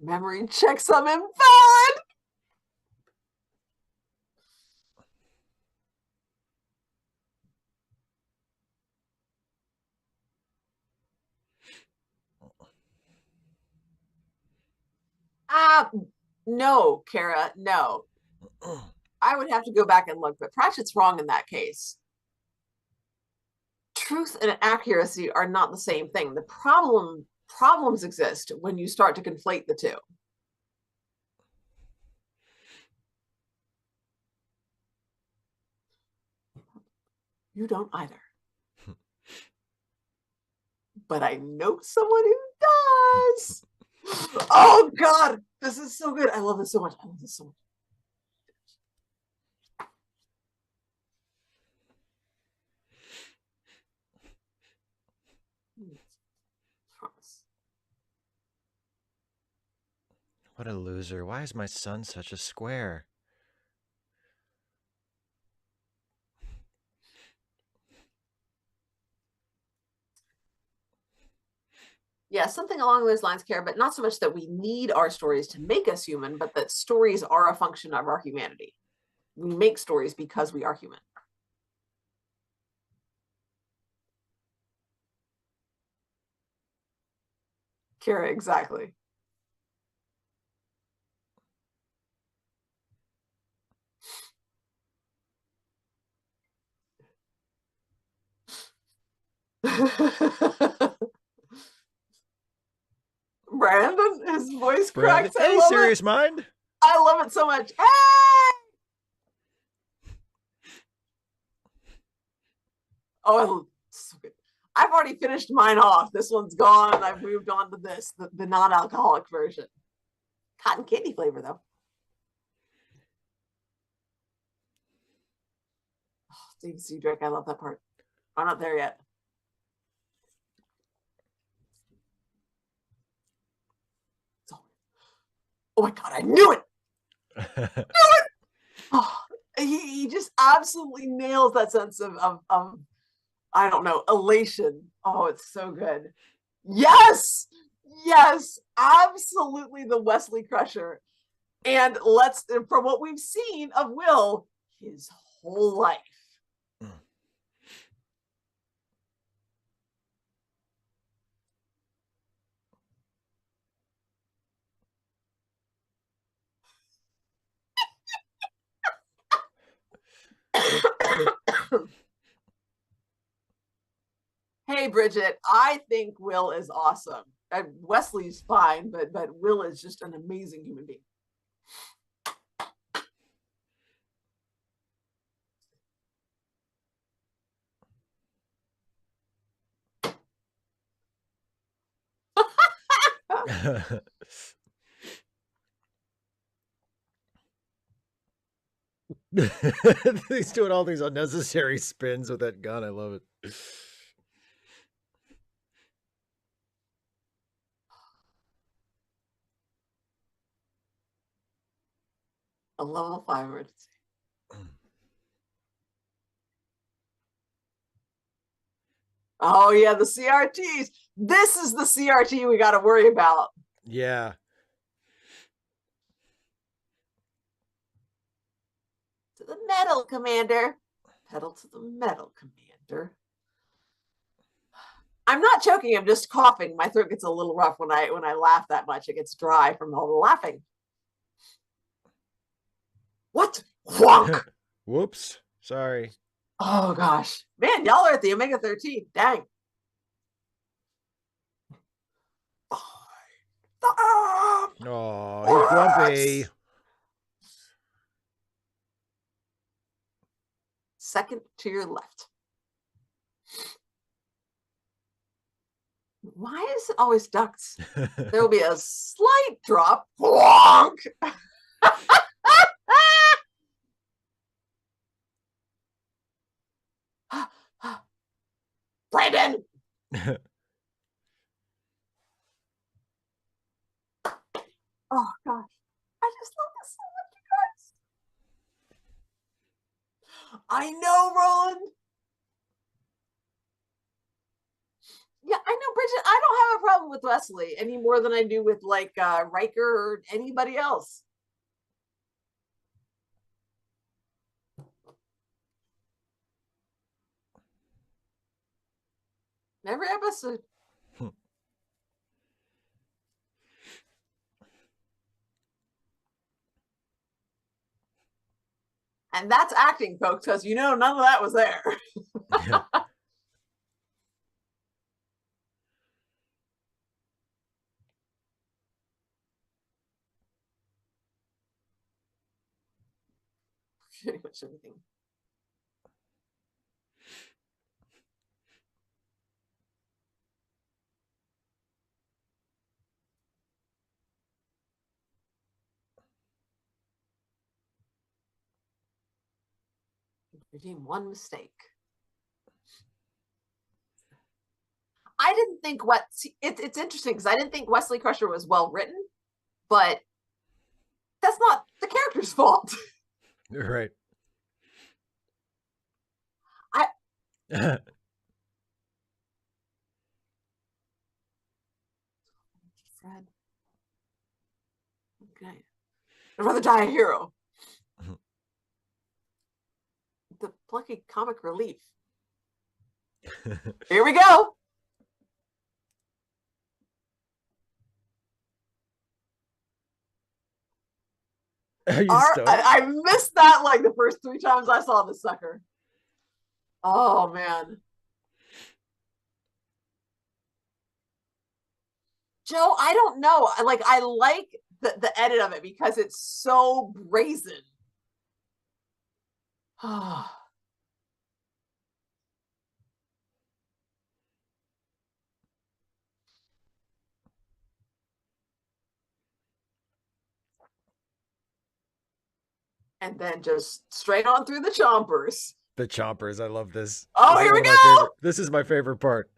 Memory checks, I'm invalid. No, Kara, no. I would have to go back and look, but Pratchett's wrong in that case. Truth and accuracy are not the same thing. The problems exist when you start to conflate the two. You don't either. But I know someone who does. Oh God, this is so good. I love this so much. I love this so much. What a loser. Why is my son such a square? Yeah, something along those lines, Kara, but not so much that we need our stories to make us human, but that stories are a function of our humanity. We make stories because we are human. Kara, exactly. Brandon, his voice Brandon, cracks. I hey, love serious it. mind. I love it so much. Hey! Oh, so good. I've already finished mine off. This one's gone. I've moved on to this, the non-alcoholic version. Cotton candy flavor, though. Oh, Steve Cedric, I love that part. I'm not there yet. Oh my God, I knew it! Knew it! Oh, he just absolutely nails that sense of I don't know, elation. Oh, it's so good. Yes, yes, absolutely the Wesley Crusher. And let's, from what we've seen of Will, his whole life. Hey, Bridget, I think Will is awesome. Wesley's fine, but Will is just an amazing human being. He's doing all these unnecessary spins with that gun. I love it. A level 5 emergency. Oh yeah, the CRTs. This is the CRT we got to worry about. Yeah. To the metal, Commander. Pedal to the metal, Commander. I'm not choking. I'm just coughing. My throat gets a little rough when I laugh that much. It gets dry from all the laughing. What? Wonk. Whoops. Sorry. Oh gosh, man, y'all are at the Omega 13. Dang. Oh, he's grumpy. Second to your left. Why is it always ducks? There will be a slight drop. Wonk. Brandon. Oh gosh, I just love this so much, you guys. I know, Roland. Yeah, I know, Bridget. I don't have a problem with Wesley any more than I do with like Riker or anybody else. Every episode. And that's acting, folks, because you know none of that was there. Pretty much everything. Redeem one mistake. I didn't think it's interesting because I didn't think Wesley Crusher was well written, but that's not the character's fault. Right. Fred. Okay. I'd rather die a hero. The plucky comic relief. Here we go. I missed that like the first 3 times I saw this sucker. Oh man. Joe, I don't know. I like the edit of it because it's so brazen. And then just straight on through the chompers. The chompers. I love this. Oh, this here we go. This is my favorite part.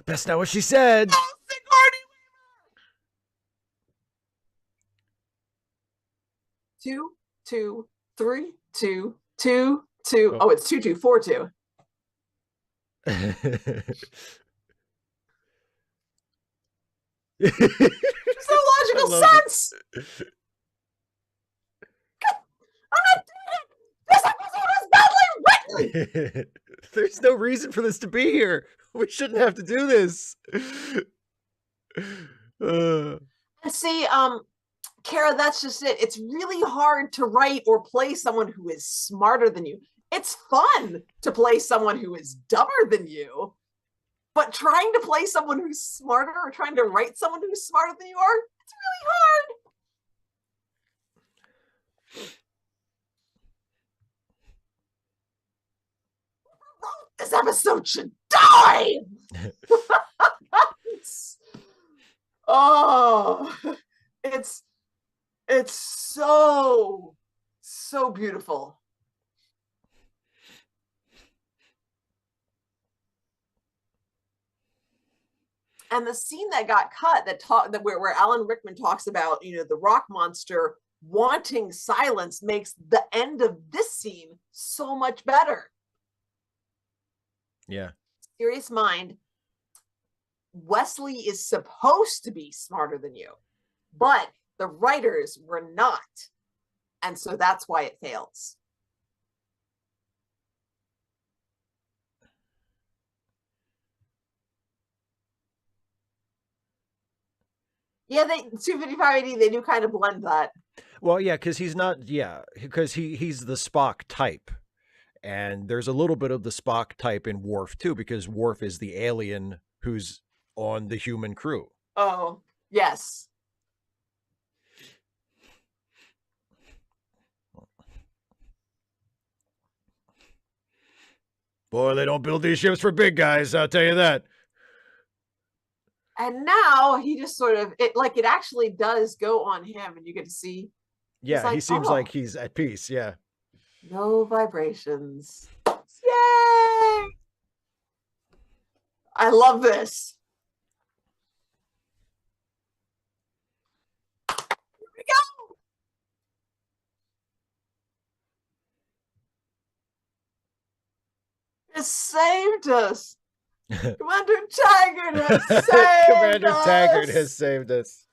That's not what she said. Oh, Sigourney Weaver. 2, 2, 3, 2, 2, 2. Oh, it's 2, 2, 4, 2. There's no logical sense. I'm not doing it. This episode is badly written. There's no reason for this to be here. We shouldn't have to do this. See, Kara, that's just it. It's really hard to write or play someone who is smarter than you. It's fun to play someone who is dumber than you, but trying to play someone who's smarter or trying to write someone who's smarter than you are, it's really hard. This episode should die. Oh, it's so beautiful. And the scene that got cut where Alan Rickman talks about, you know, the rock monster wanting silence makes the end of this scene so much better. Yeah. Serious mind. Wesley is supposed to be smarter than you, but the writers were not. And so that's why it fails. Yeah, 255 they do kind of blend that. Well, yeah, because he's not, because he's the Spock type. And there's a little bit of the Spock type in Worf too, because Worf is the alien who's on the human crew. Oh, yes. Boy, they don't build these ships for big guys, I'll tell you that. And now he just sort of it actually does go on him, and you get to see. Yeah, like, he seems like he's at peace. Yeah. No vibrations. Yay! I love this. Here we go. has saved us. Commander Taggart has saved Commander Taggart has us. saved us.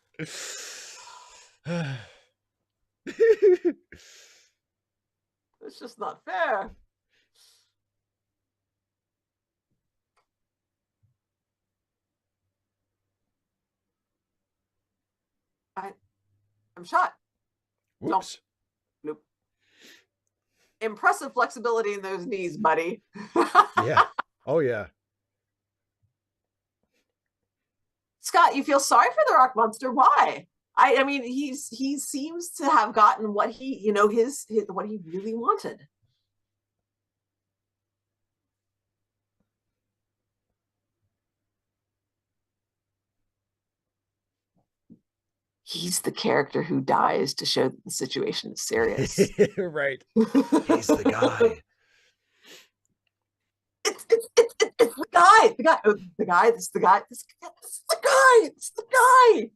It's just not fair. I'm shot. Whoops. Nope. Impressive flexibility in those knees, buddy. Yeah. Oh, yeah. Scott, you feel sorry for the rock monster? Why? I mean, he seems to have gotten what he, his what he really wanted. He's the character who dies to show that the situation is serious. Right. He's the guy. It's the guy. The guy. This is the guy. This is the guy. It's the guy.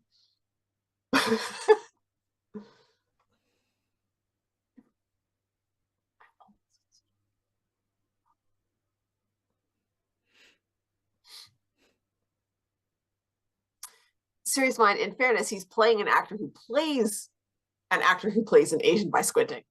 Serious mind, in fairness, he's playing an actor who plays an Asian by squinting.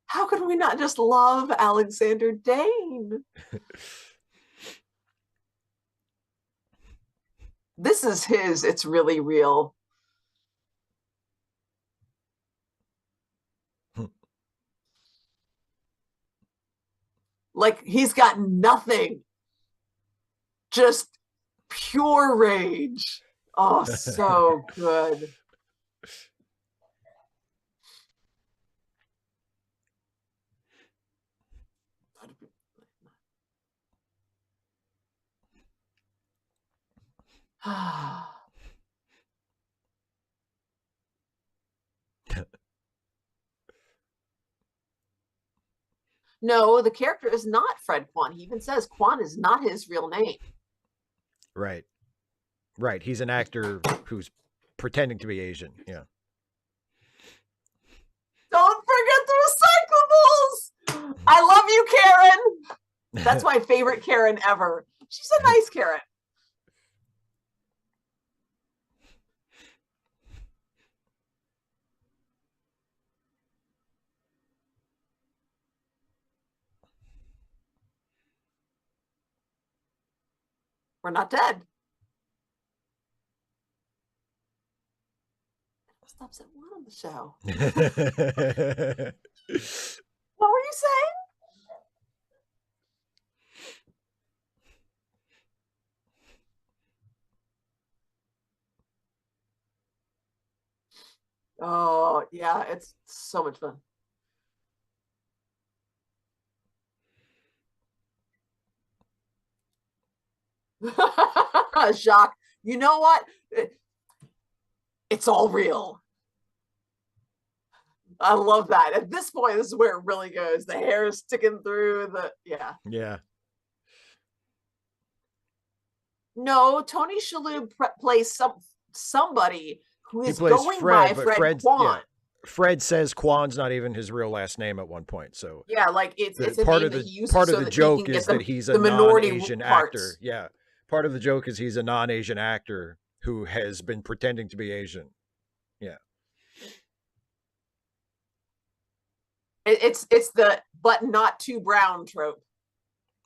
How could we not just love Alexander Dane? This is his, it's really real. Like, he's got nothing, just pure rage. Oh, so good. No, the character is not Fred Kwan. He even says Kwan is not his real name. Right. Right. He's an actor who's pretending to be Asian. Yeah. Don't forget the recyclables. I love you, Karen. That's my favorite Karen ever. She's a nice Karen. We're not dead. Stops at one on the show. What were you saying? Oh, yeah, it's so much fun. Jacques, you know what? It's all real. I love that. At this point, this is where it really goes. The hair is sticking through the, yeah. Yeah. No, Tony Shalhoub plays somebody who He is plays going by Fred, but Fred Kwan. yeah, Fred says Kwan's not even his real last name at one point. So yeah, like it's a part name of that the he uses part of so the that he joke can get is that he's a the minority non-Asian parts. actor. Yeah. Part of the joke is he's a non-Asian actor who has been pretending to be Asian. Yeah. It's the but not too brown trope.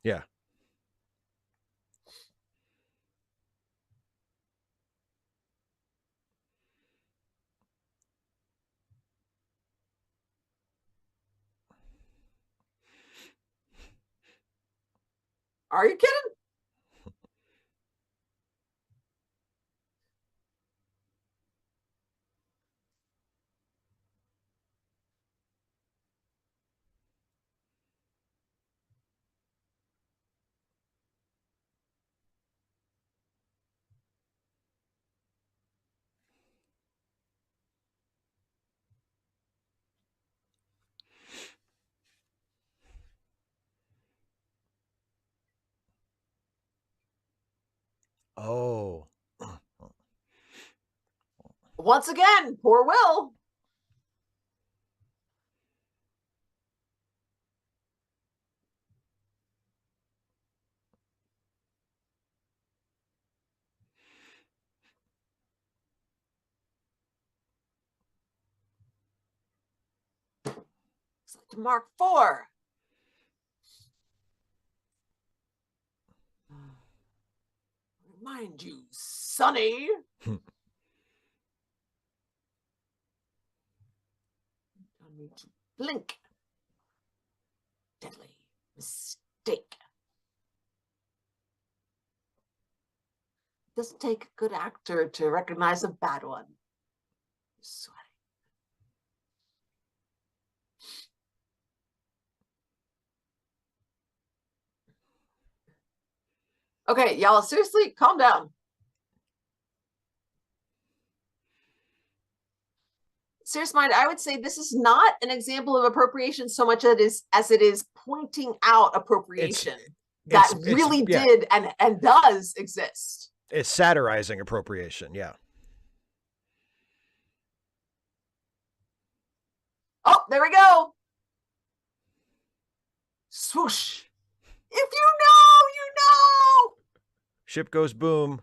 Yeah. Are you kidding? Oh. Once again, poor Will. Mark 4. Remind you, Sonny. Don't need to blink. Deadly mistake. It doesn't take a good actor to recognize a bad one. Sweaty. Okay, y'all, seriously, calm down. Serious mind, I would say this is not an example of appropriation so much as it is pointing out appropriation that really did and does exist. It's satirizing appropriation, yeah. Oh, there we go. Swoosh. If you know, you know. Ship goes boom.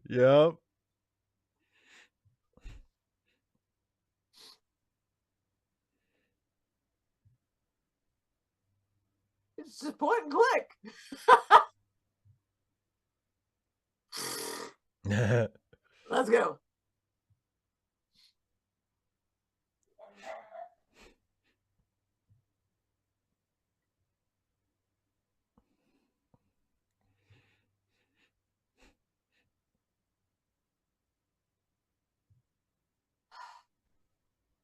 Yep. It's just point and click. Let's go.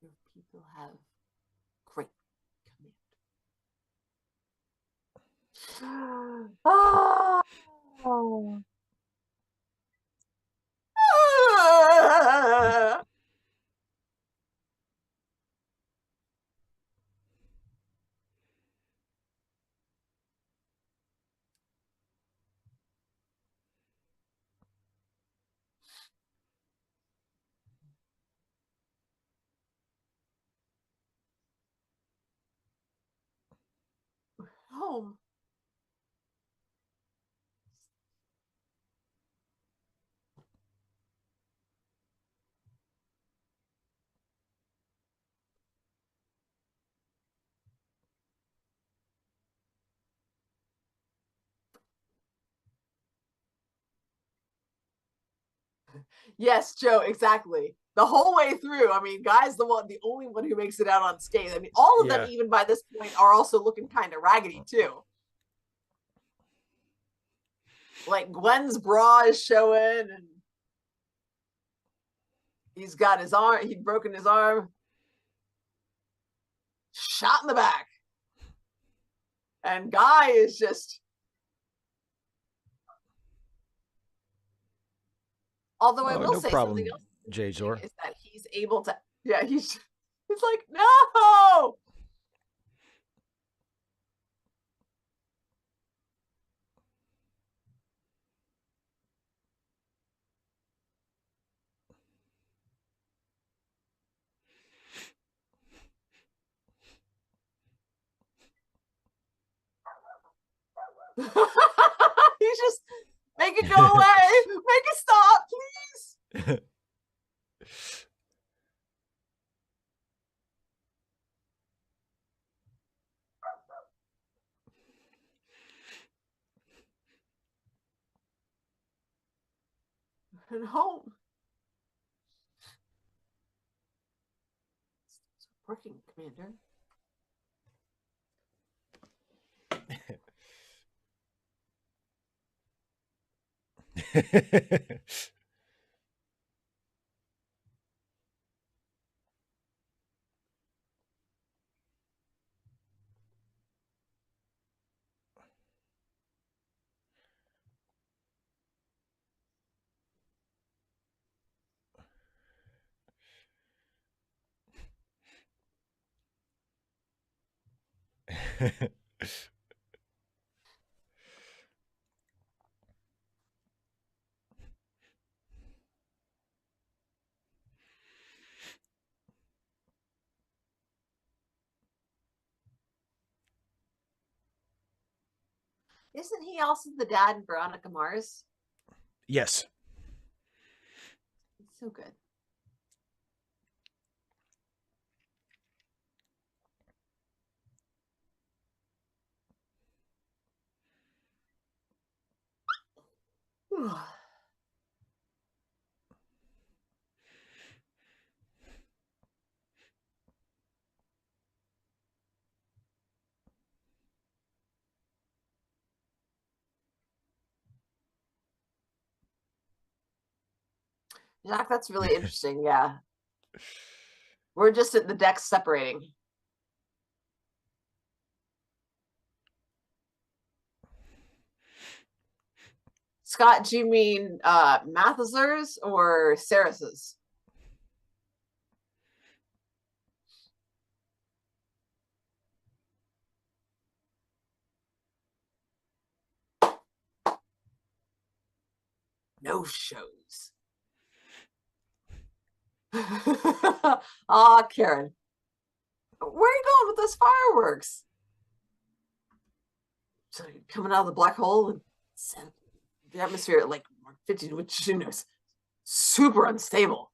Your people have great command. Oh. Home. Yes, Joe, exactly. The whole way through. I mean, Guy's the only one who makes it out unscathed. I mean, all of them, even by this point, are also looking kind of raggedy too. Like Gwen's bra is showing, and he's got his arm. He'd broken his arm. Shot in the back, and Guy is just. Although I will say something else, J-Zor, is that he's able to. Yeah, he's like, no. He's just make it go away, make it stop, please. And home. It's working, Commander. Isn't he also the dad in Veronica Mars? Yes. He's so good. Jack, that's really interesting. Yeah. We're just at the decks separating. Scott, do you mean Mathesers or Saras's? No shows. Ah, Karen. Where are you going with those fireworks? So you're coming out of the black hole and the atmosphere at like 50, which who knows, super unstable.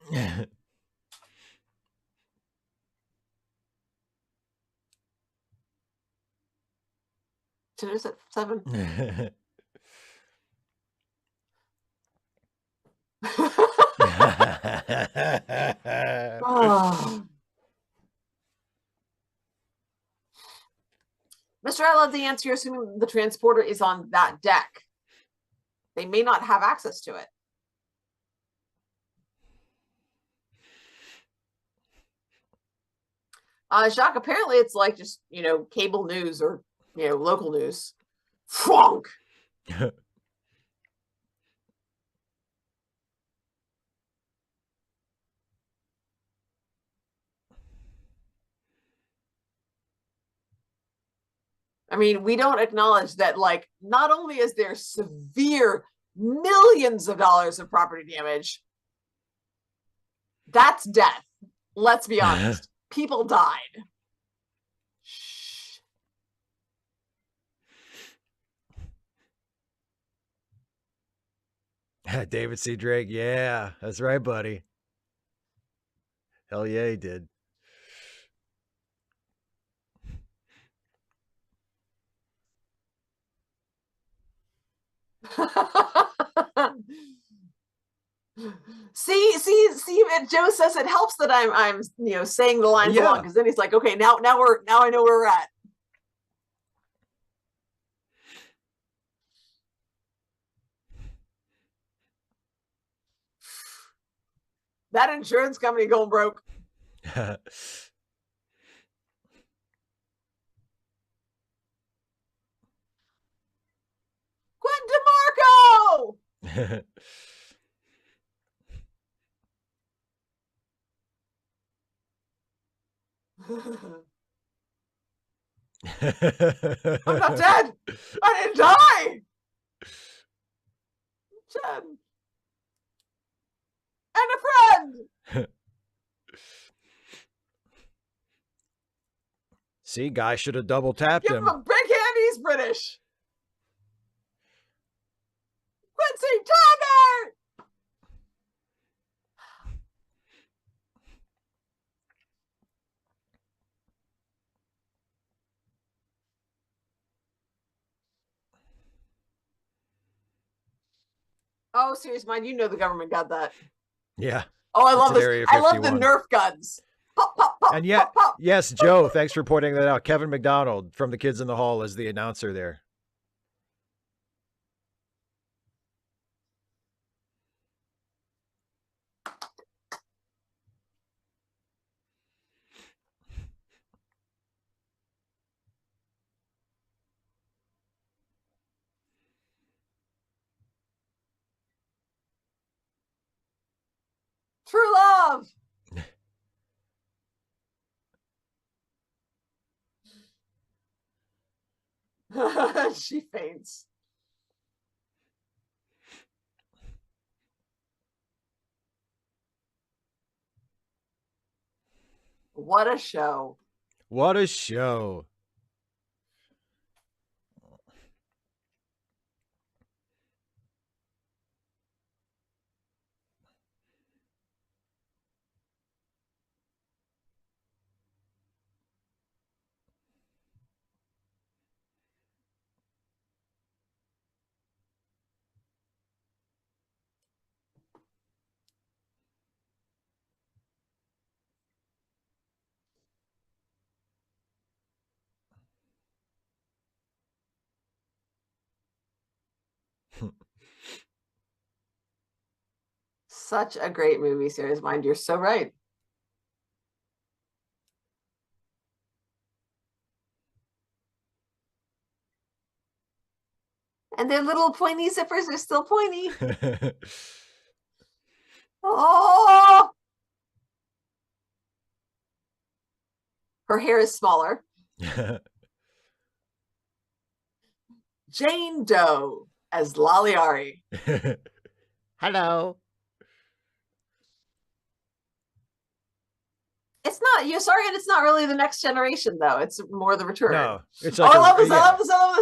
Tinder's at 7. Oh. Mr. I love the answer. You're assuming the transporter is on that deck. They may not have access to it. Jacques, apparently it's like just, cable news or, local news. Funk. I mean, we don't acknowledge that, like, not only is there severe millions of dollars of property damage, that's death. Let's be honest. People died. Shh. David C. Drake. Yeah, that's right, buddy. Hell yeah, he did. see, Joe says it helps that I'm saying the lines along, because then he's like, okay, now I know where we're at. That insurance company going broke. Gwen DeMarco. I'm not dead. I didn't die. Jen. And a friend. See, guy should have double tapped Give him a big hand. He's British. Quincy Taggart. Oh, serious mind, the government got that. Yeah. Oh, I love this. I love the Nerf guns. Pop, pop, pop, and yet, pop, pop. Yes, Joe, thanks for pointing that out. Kevin McDonald from The Kids in the Hall is the announcer there. True love. She faints. What a show. What a show. Such a great movie series, mind. You're so right. And their little pointy zippers are still pointy. Oh, her hair is smaller. Jane Doe as Laliari. Hello. It's not, you're sorry, and it's not really the next generation, though. It's more the return. No, it's Oh, like I love this. I love this. I love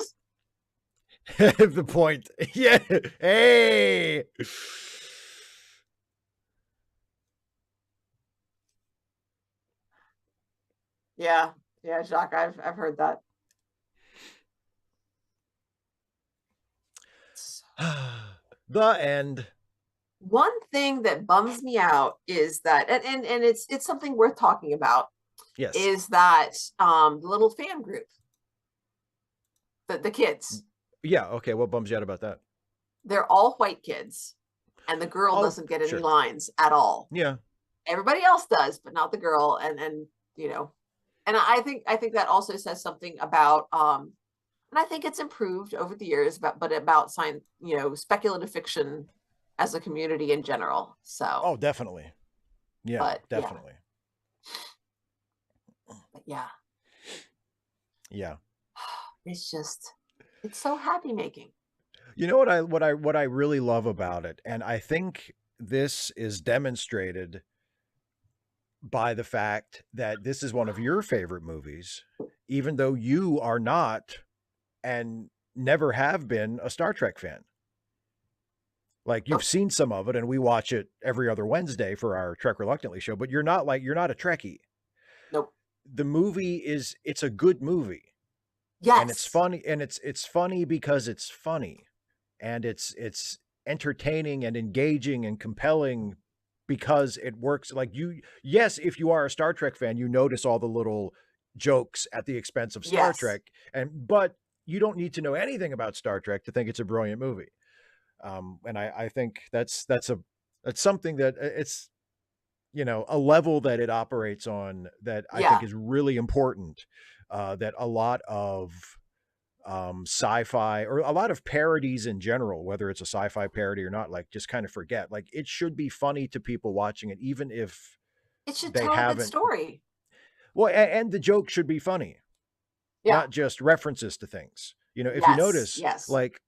this. The point. Yeah. Hey. Yeah. Yeah, Jacques, I've heard that. The end. One thing that bums me out is that, and it's something worth talking about, Yes. is that the little fan group, the kids. Yeah. Okay. What bums you out about that? They're all white kids, and the girl doesn't get any lines at all. Yeah. Everybody else does, but not the girl. And you know, and I think that also says something about and I think it's improved over the years, about science, speculative fiction as a community in general. So oh, definitely. Yeah, but, definitely. Yeah. Yeah. It's so happy making. You know what I really love about it, and I think this is demonstrated by the fact that this is one of your favorite movies, even though you are not and never have been a Star Trek fan. Like you've seen some of it and we watch it every other Wednesday for our Trek Reluctantly show, but you're not a Trekkie. Nope. The movie it's a good movie. Yes. And it's funny, and it's funny because it's funny, and it's entertaining and engaging and compelling because it works. Like yes, if you are a Star Trek fan, you notice all the little jokes at the expense of Star Trek, but you don't need to know anything about Star Trek to think it's a brilliant movie. And I think that's something that it's, a level that it operates on that I think is really important. That a lot of sci-fi or a lot of parodies in general, whether it's a sci-fi parody or not, like just kind of forget. Like it should be funny to people watching it, even if it should they tell haven't. A good story. Well, and the joke should be funny, not just references to things. If you notice, like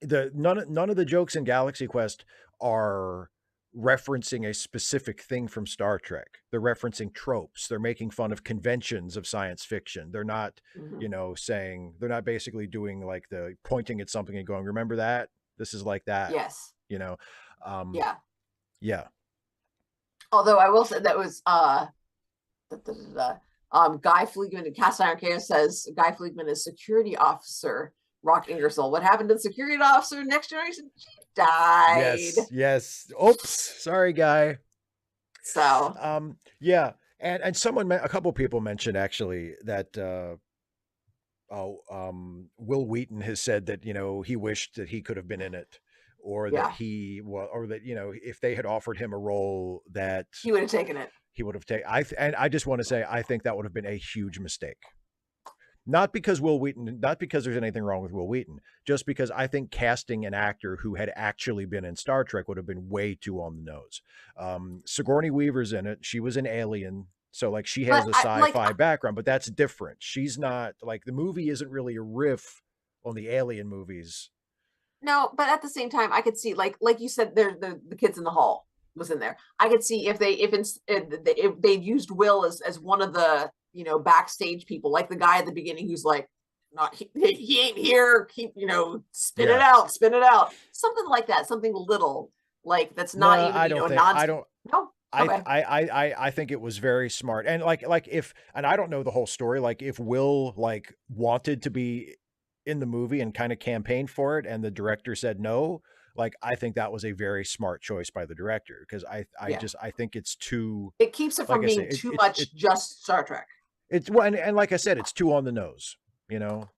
none of the jokes in Galaxy Quest are referencing a specific thing from Star Trek. They're referencing tropes. They're making fun of conventions of science fiction. They're not, saying, they're not basically doing like the pointing at something and going, remember that? This is like that. Yes. Yeah. Although I will say that was Guy Fleegman and Cast Iron Chaos says Guy Fleegman is security officer Rock Ingersoll. What happened to the security officer Next Generation? She died. Yes. Oops. Sorry, Guy. So yeah. And a couple people mentioned actually that Will Wheaton has said that, he wished that he could have been in it, or that or that, if they had offered him a role that he would have taken it. He would have taken. And I just want to say, I think that would have been a huge mistake. not because there's anything wrong with Will Wheaton, just because I think casting an actor who had actually been in Star Trek would have been way too on the nose. Sigourney Weaver's in it. She was an alien. So like she has But a I like sci-fi background, but that's different. She's not like the movie isn't really a riff on the alien movies. no, but at the same time, I could see like you said, there the kids in the hall was in there. I could see if if they used Will as one of the backstage people, like the guy at the beginning who's like, not he ain't here. Keep Yeah. spin it out, something like that, something little like that's not No, even I don't a think non. I don't No, okay, I think it was very smart. And like if and I don't know the whole story, like if Will like wanted to be in the movie and kind of campaigned for it and the director said no, like I think that was a very smart choice by the director because yeah, I think it's too it keeps it like from I say being too much just Star Trek. it's well and like I said, it's too on the nose.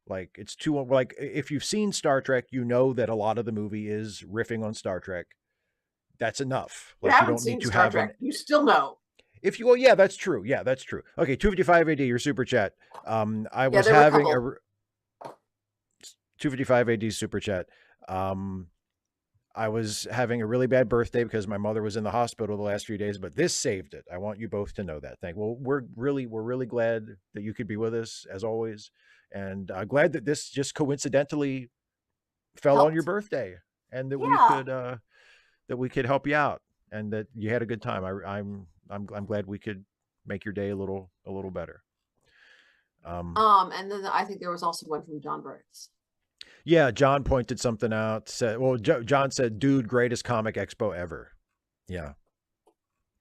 Like it's too like if you've seen Star Trek, you know that a lot of the movie is riffing on Star Trek. That's enough. You Like you haven't don't need seen to Star have Trek, an you still know. if you well, yeah, that's true. Yeah, that's true. Okay, 255 AD, your super chat. I Yeah, was there were a having a couple. 255 AD super chat. Um, I was having a really bad birthday because my mother was in the hospital the last few days, but this saved it. I want you both to know that. Thank. Well, we're really glad that you could be with us as always, and glad that this just coincidentally fell on your Helped. birthday, and Yeah. that we could help you out, and that you had a good time. I'm glad we could make your day a little better. And then I think there was also one from John Burns. Yeah, John pointed something out. Said, well, John said, "Dude, greatest comic expo ever." Yeah,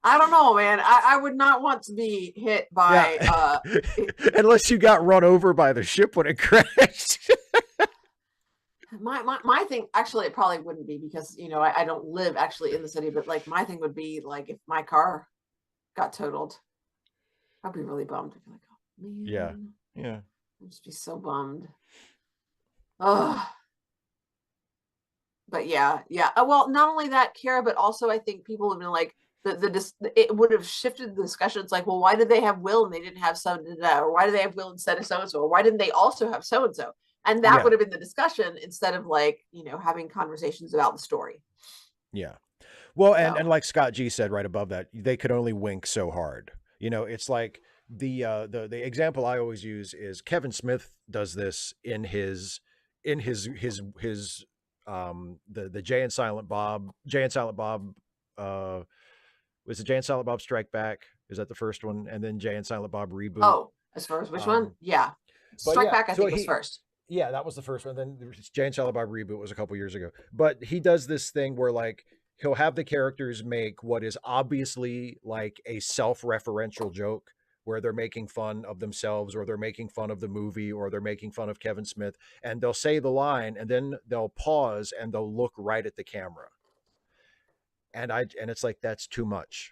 I don't know, man. I would not want to be hit yeah. by Unless you got run over by the ship when it crashed. my thing. Actually, it probably wouldn't be because I don't live actually in the city, but like my thing would be like if my car got totaled, I'd be really bummed. I'd be like, oh Yeah, man, yeah, I'd just be so bummed. Oh, but yeah. Well, not only that, Kara, but also I think people have been like it would have shifted the discussion. It's like, well, why did they have Will and they didn't have so or why do they have Will instead of so and so, or why didn't they also have so and so? And that would yeah, have been the discussion instead of like having conversations about the story. yeah. Well, and So like Scott G said right above that, they could only wink so hard. It's like the example I always use is Kevin Smith does this in his the Jay and Silent Bob was it Jay and Silent Bob Strike Back? Is that the first one? And then Jay and Silent Bob reboot. oh, as far as which one? Um, Yeah. but Strike yeah, Back, I so think was he first. yeah, that was the first one. Then Jay and Silent Bob reboot was a couple years ago. But he does this thing where like he'll have the characters make what is obviously like a self-referential joke where they're making fun of themselves or they're making fun of the movie or they're making fun of Kevin Smith and they'll say the line and then they'll pause and they'll look right at the camera. And it's like that's too much.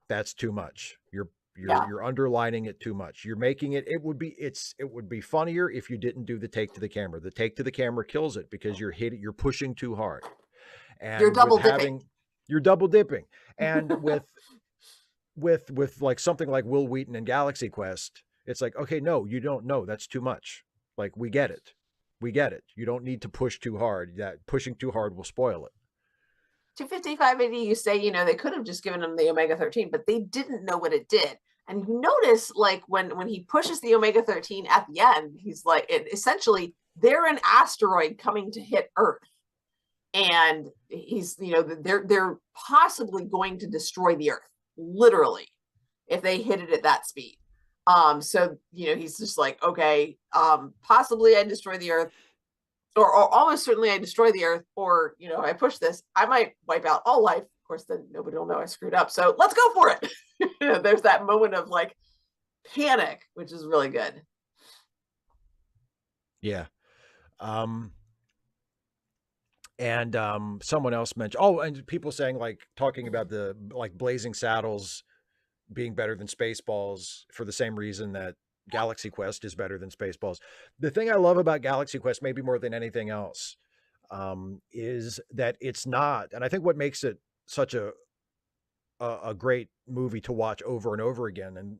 That's too much. Yeah. You're underlining it too much. You're making it it would be funnier if you didn't do the take to the camera. The take to the camera kills it because you're pushing too hard. You're And with double dipping. having you're double dipping. And with like something like Will Wheaton and Galaxy Quest, it's like, okay, no, you don't know. That's too much. Like we get it. We get it. You don't need to push too hard. That pushing too hard will spoil it. 255 AD, you say, they could have just given him the Omega 13, but they didn't know what it did. And you notice, like, when he pushes the Omega 13 at the end, he's like, essentially, they're an asteroid coming to hit Earth. And he's, they're possibly going to destroy the Earth, literally, if they hit it at that speed. So, he's just like, okay, possibly I destroy the Earth or almost certainly I destroy the Earth, or I push this, I might wipe out all life. Of course, then nobody will know I screwed up. So let's go for it. There's that moment of like panic, which is really good. Yeah. Um, and someone else mentioned and people saying like talking about the like Blazing Saddles being better than Spaceballs for the same reason that Galaxy Quest is better than Spaceballs. The thing I love about Galaxy Quest, maybe more than anything else, is that it's not, and I think what makes it such a a great movie to watch over and over again and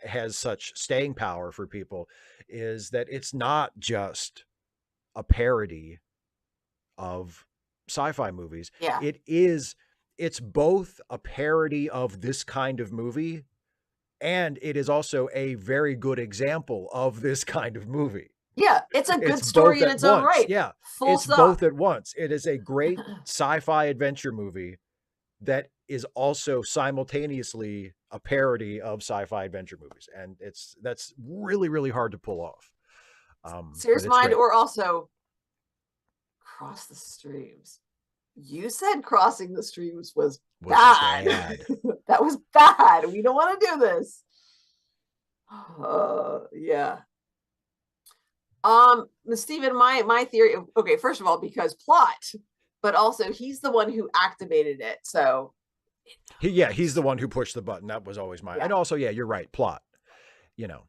has such staying power for people is that it's not just a parody of sci-fi movies. Yeah. It is it's both a parody of this kind of movie and it is also a very good example of this kind of movie. Yeah. It's a It's good both story in at its own once. right. Yeah, Full it's stop. both at once. It is a great sci-fi adventure movie that is also simultaneously a parody of sci-fi adventure movies, and that's really really hard to pull off. But Serious it's Mind, great. or also Cross the Streams. You said Crossing the Streams was Was bad. bad. That was bad. We don't want to do this. Yeah. Stephen, my theory. Okay, first of all, because plot, but also he's the one who activated it. So He's the one who pushed the button. That was always my. yeah, And also, yeah, you're right. Plot, you know,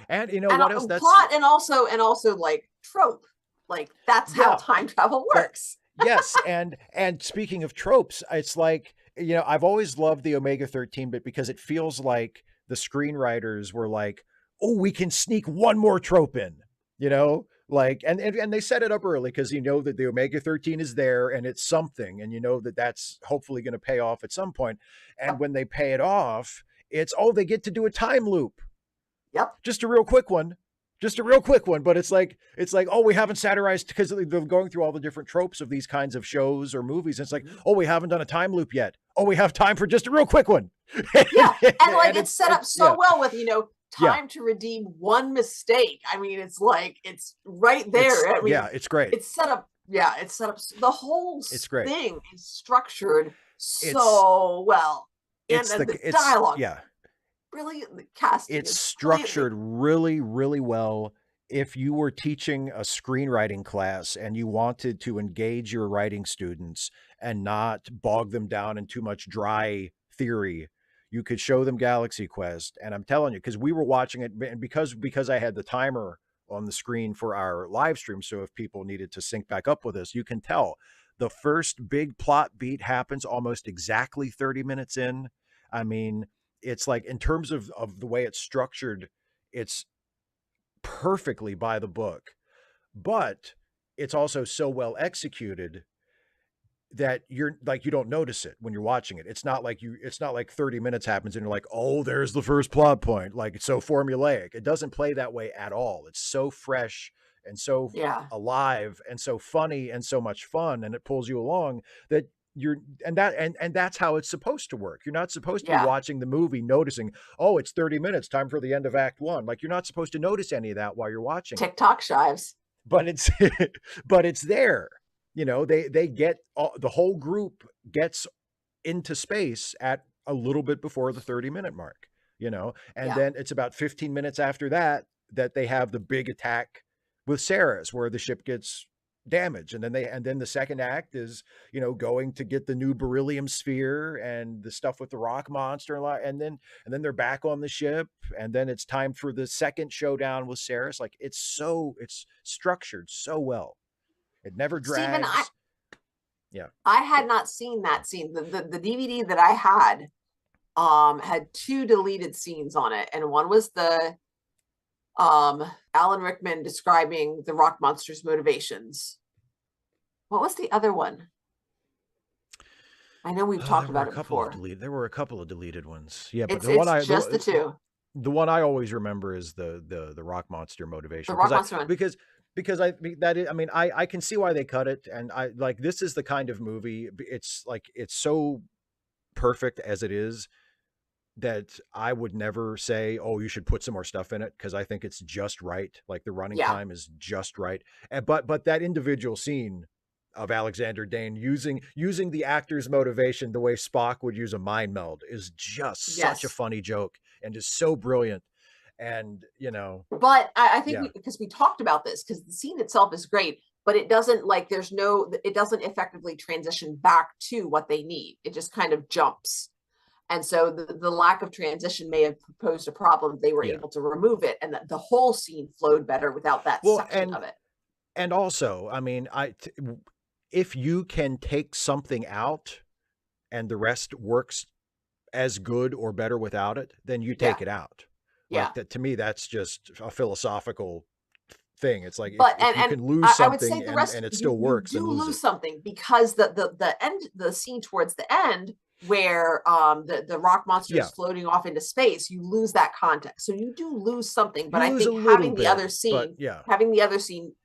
and you know and what else? That's plot, and also like trope. Like that's how yeah. time travel That works. yes, and speaking of tropes, it's like I've always loved the Omega 13 bit because it feels like the screenwriters were like, oh, we can sneak one more trope in, like and they set it up early because that the Omega 13 is there and it's something, and that that's hopefully going to pay off at some point. And Yep. when they pay it off, it's they get to do a time loop, Yep. just a real quick one, but it's like oh, we haven't satirized because they're going through all the different tropes of these kinds of shows or movies, and it's like, oh, we haven't done a time loop yet, oh, we have time for just a real quick one. Yeah, and like And it's set up so yeah, well with yeah, time to redeem one mistake. I mean, it's like it's right there. I mean, it's great, it's set up. Yeah, it's set up. The whole it's great, thing is structured it's so well, and the dialogue, yeah, brilliant. The casting it's is brilliantly. structured really, really well. If you were teaching a screenwriting class and you wanted to engage your writing students and not bog them down in too much dry theory, you could show them Galaxy Quest. And I'm telling you, because we were watching it, and because I had the timer on the screen for our live stream, so if people needed to sync back up with us, you can tell the first big plot beat happens almost exactly 30 minutes in. I mean, it's like in terms of the way it's structured, it's perfectly by the book, but it's also so well executed that you don't notice it when you're watching it. It's not like 30 minutes happens and you're like, oh, there's the first plot point. Like it's so formulaic. It doesn't play that way at all. It's so fresh and so Yeah, alive and so funny and so much fun, and it pulls you along that you're and that's how it's supposed to work. You're not supposed to be yeah. watching the movie noticing, oh, it's 30 minutes, time for the end of act 1. Like you're not supposed to notice any of that while you're watching it. TikTok Shives. But it's but it's there. They get the whole group gets into space at a little bit before the 30-minute mark, and Yeah, then it's about 15 minutes after that that they have the big attack with Ceres where the ship gets damaged, and then the second act is going to get the new beryllium sphere and the stuff with the rock monster and then they're back on the ship, and then it's time for the second showdown with Ceres. Like it's structured so well, it never Stephen, I drags. Yeah. I had not seen that scene. The DVD that I had two deleted scenes on it, and one was the Alan Rickman describing the rock monster's motivations. What was the other one? I know we've talked about it before. There were a couple of deleted ones. Yeah, but It's just the two. the one I always remember is the rock monster The motivation, rock monster one. because I can see why they cut it, and I like this is the kind of movie, it's like it's so perfect as it is that I would never say, oh, you should put some more stuff in it, because I think it's just right. Like the running Yeah. time is just right. But that individual scene of Alexander Dane using the actor's motivation the way Spock would use a mind meld is just such a Yes. funny joke and is so brilliant. And But I think yeah, because we talked about this, because the scene itself is great, but it doesn't it doesn't effectively transition back to what they need. It just kind of jumps. And so the lack of transition may have posed a problem. They were yeah. able to remove it, and the whole scene flowed better without that Well, section of it. and also, I mean, if you can take something out and the rest works as good or better without it, then you Yeah. take it out. Yeah. Like that, to me, that's just a philosophical thing. It's like But if you and can lose I would say something the and rest it you still you works, then do lose lose it. something because the scene towards the end where the rock monster is Yeah, floating off into space, you lose that context. So you do lose something, but you I lose a think little bit, but yeah, having the other scene,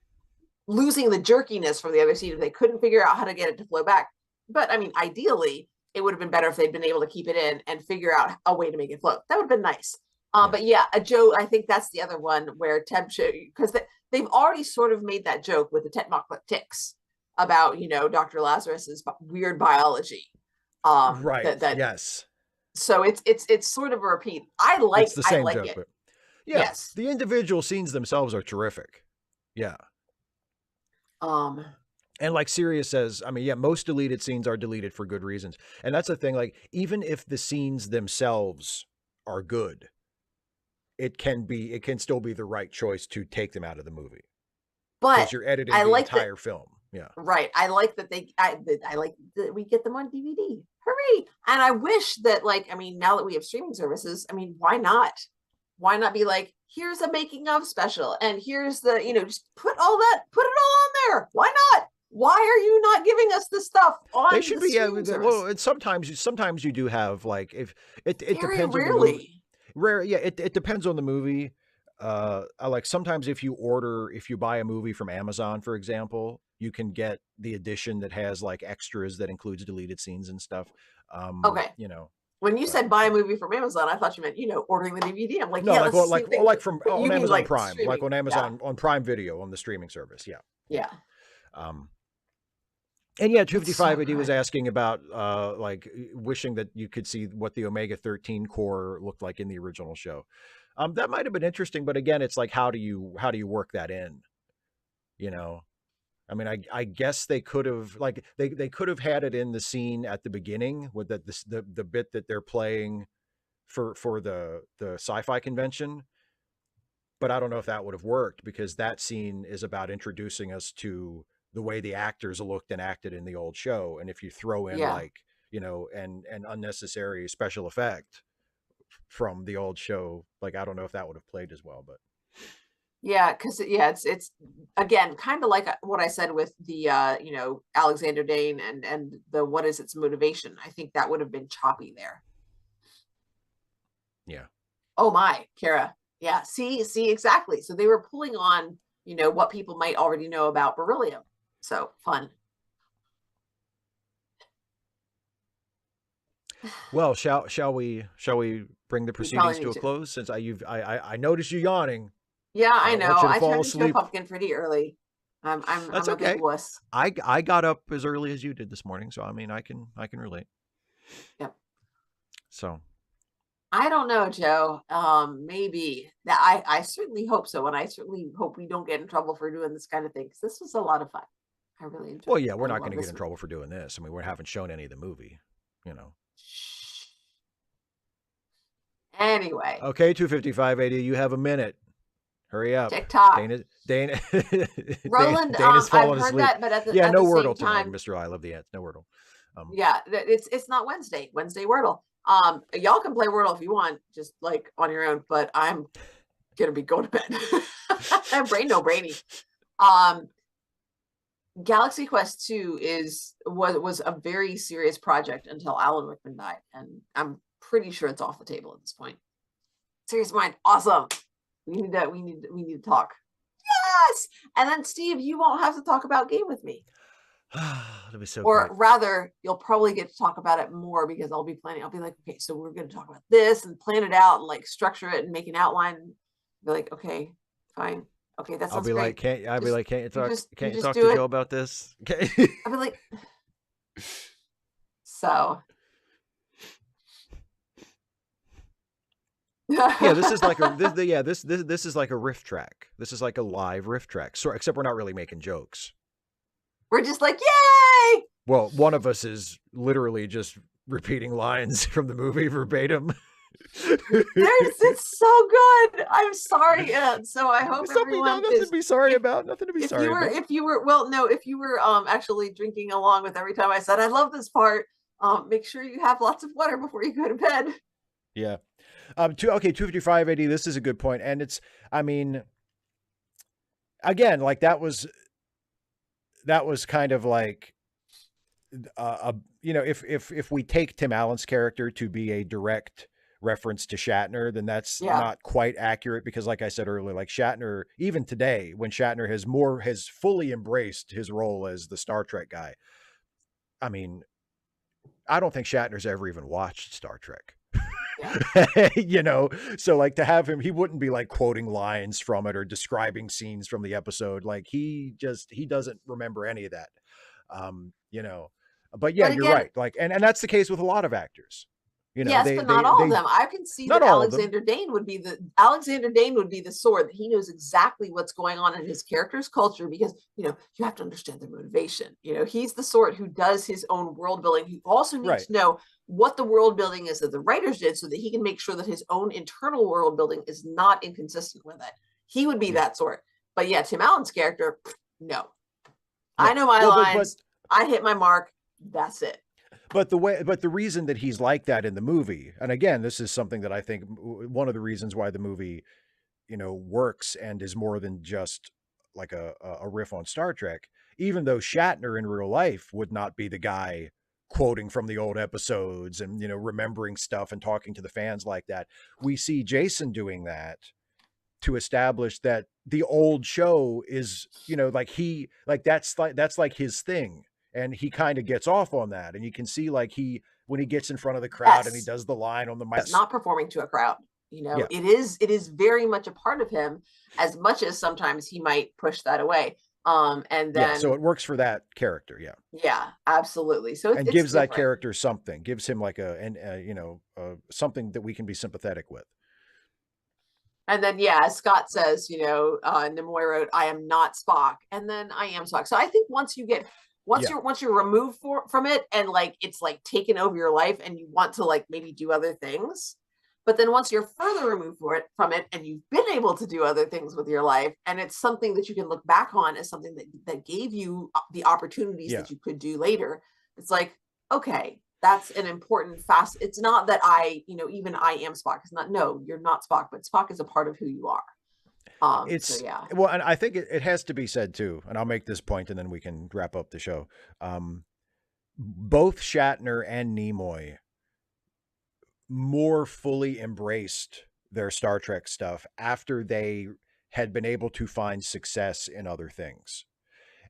losing the jerkiness from the other scene if they couldn't figure out how to get it to flow back. But I mean, ideally, it would have been better if they'd been able to keep it in and figure out a way to make it float. That would have been nice. yeah. But yeah, a joke. I think that's the other one where Teb should, because they've already sort of made that joke with the Tetmok ticks about Dr. Lazarus's weird biology. Right. That Yes. so it's sort of a repeat. It's the I same like joke, it. but yeah, Yes. the individual scenes themselves are terrific. Yeah. Um. And like Sirius says, I mean, yeah, most deleted scenes are deleted for good reasons. And that's the thing, like, even if the scenes themselves are good, it can still be the right choice to take them out of the movie because But you're editing I the like that. entire film. Yeah. Right. I like that I like that we get them on DVD. Hooray! And I wish that, like, I mean, now that we have streaming services, I mean, why not? Why not be like, here's a making of special, and here's the, just put it all on there. Why not? Why are you not giving us the stuff They on should the be, yeah. streaming Well, service? and sometimes you do have like if it Very depends on the movie. rarely. Rare, yeah. It depends on the movie. I like sometimes if you buy a movie from Amazon, for example, you can get the edition that has like extras that includes deleted scenes and stuff. Okay. When you But said buy a yeah. movie from Amazon, I thought you meant, ordering the DVD. I'm like, No, yeah, like that's the well, same thing. like from But you on mean Amazon like Prime, like streaming? on Yeah. Amazon on Prime Video on the streaming service. Yeah, yeah. Yeah. Um, and yeah, It's so 255 AD was good. asking about like wishing that you could see what the Omega 13 core looked like in the original show. That might have been interesting, but again, it's like how do you work that in? You know, I mean, I guess they could have like they could have had it in the scene at the beginning with the bit that they're playing for the sci-fi convention, but I don't know if that would have worked because that scene is about introducing us to the way the actors looked and acted in the old show. And if you throw in Yeah. like, an unnecessary special effect from the old show, like I don't know if that would have played as well, but Yeah, because it's again kind of like what I said with the Alexander Dane and the what is its motivation. I think that would have been choppy there. yeah. Oh my, Kara. Yeah, see exactly. So they were pulling on what people might already know about beryllium. So fun. Well, shall we bring the We proceedings probably to need a to. close since I noticed you yawning. Yeah, I I don't want know. you to I fall turned into a asleep. pumpkin pretty early. That's I'm a big okay. wuss. I got up as early as you did this morning, so I mean I can relate. Yep. So I don't know, Joe. Maybe that I certainly hope so, and I certainly hope we don't get in trouble for doing this kind of thing because this was a lot of fun. I really enjoyed well, it. yeah, we're I not going love to get this in movie. trouble for doing this. I mean, we haven't shown any of the movie, you know. Anyway, Okay, 255 AD, you have a minute. Hurry up. TikTok. Dana Roland, Dana's I've falling heard asleep. that, but Yeah, at no the Wordle same tonight, time, Mr. I love the ants. No Wordle. Um yeah, it's not Wednesday. Wednesday Wordle. Y'all can play Wordle if you want, just like on your own, but I'm gonna be going to bed. I'm no brainy. Galaxy Quest 2 was a very serious project until Alan Rickman died, and I'm pretty sure it's off the table at this point. Serious Mind, awesome. We need to talk. Yes, and then Steve, you won't have to talk about game with me. That'd be so Or great. rather, you'll probably get to talk about it more because I'll be like, okay, so we're going to talk about this and plan it out and like structure it and make an outline. Be like, okay, fine. Okay, that sounds great. Can't you talk You can't you just talk do to it. Joe about this? Okay. I'll be like, so. Yeah, this is like this is like a riff track. This is like a live riff track. So except we're not really making jokes. We're just like, yay! Well, one of us is literally just repeating lines from the movie verbatim. It's so good. I'm sorry. So I hope everyone nothing to is. be sorry about. Nothing to be sorry about. If you were actually drinking along with every time I said I love this part, Make sure you have lots of water before you go to bed. Yeah. Okay, 255 AD. This is a good point, and it's, I mean, again, like that was kind of like you know, if we take Tim Allen's character to be a direct reference to Shatner, then that's Yeah, not quite accurate because, like I said earlier, like Shatner, even today, when Shatner has fully embraced his role as the Star Trek guy, I mean, I don't think Shatner's ever even watched Star Trek. yeah. You know, so like to have him, he wouldn't be like quoting lines from it or describing scenes from the episode. Like he doesn't remember any of that. You know, but yeah, But you're again, right. Like, and that's the case with a lot of actors. You know, yes, but not all of they, them. I can see not that all of them. Alexander Dane would be the sword, that he knows exactly what's going on in his character's culture, because you have to understand their motivation. He's the sort who does his own world building. He also needs Right. to know what the world building is that the writers did, so that he can make sure that his own internal world building is not inconsistent with it. He would be Yeah. that sort. But yeah, Tim Allen's character, no. I No. know my Well, lines. I hit my mark. That's it. but the reason that he's like that in the movie, and again, this is something that I think one of the reasons why the movie, you know, works and is more than just like a riff on Star Trek, even though Shatner in real life would not be the guy quoting from the old episodes and, you know, remembering stuff and talking to the fans like that. We see Jason doing that to establish that the old show is, you know, like that's like his thing. And he kind of gets off on that. And you can see like when he gets in front of the crowd and he Yes. does the line on the mic. Is not performing to a crowd. Yeah. It is very much a part of him, as much as sometimes he might push that away. And Yeah. So then it works for that character. Yeah. yeah, absolutely. So And it's gives that different. character something, gives him like you know, something that we can be sympathetic with. And then yeah, as Scott says, Nimoy wrote, "I am not Spock," and then I am Spock. So I think Yeah. once you're removed from it, and like it's like taken over your life, and you want to like maybe do other things, but then once you're further removed from it, and you've been able to do other things with your life, and it's something that you can look back on as something that gave you the opportunities Yeah. that you could do later, it's like, okay, that's an important fast. It's not that even I am Spock. It's not, no, you're not Spock, but Spock is a part of who you are. So It's yeah. well, and I think it has to be said too, and I'll make this point and then we can wrap up the show. Both Shatner and Nimoy more fully embraced their Star Trek stuff after they had been able to find success in other things.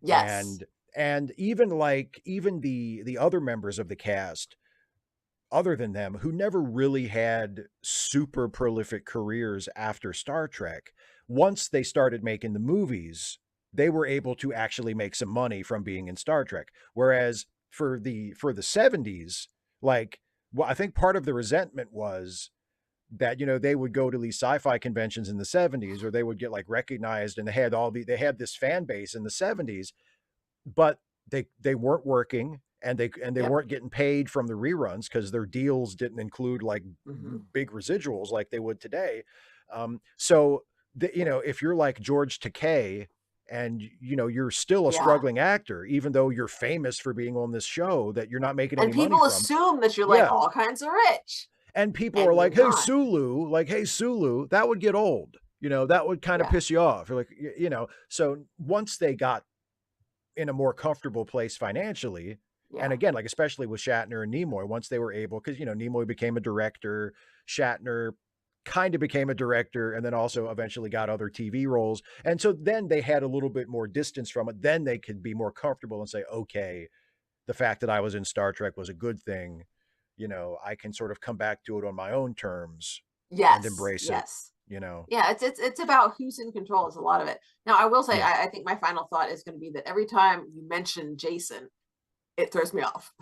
Yes. And even the other members of the cast other than them who never really had super prolific careers after Star Trek, once they started making the movies, they were able to actually make some money from being in Star Trek. Whereas for the 70s, like, well, I think part of the resentment was that, you know, they would go to these sci-fi conventions in the 70s, or they would get like recognized, and they had this fan base in the 70s, but they weren't working, and they Yep. weren't getting paid from the reruns because their deals didn't include like Mm-hmm. big residuals like they would today. So you know, if you're like George Takei and, you know, you're still a Yeah. struggling actor, even though you're famous for being on this show that you're not making And any money people from. assume that you're like Yeah. all kinds of rich, And people are and you're like, hey, not. Sulu, that would get old. You know, that would kind of Yeah. piss you off. You're like, you know, so once they got in a more comfortable place financially. And Yeah. again, like especially with Shatner and Nimoy, once they were able, because, you know, Nimoy became a director, Shatner kind of became a director, and then also eventually got other TV roles. And so then they had a little bit more distance from it. Then they could be more comfortable and say, okay, the fact that I was in Star Trek was a good thing. You know, I can sort of come back to it on my own terms and Yes. embrace it, Yes. you know? Yeah. It's about who's in control. Is a lot of it. Now, I will say, Yeah. I think my final thought is going to be that every time you mention Jason, it throws me off.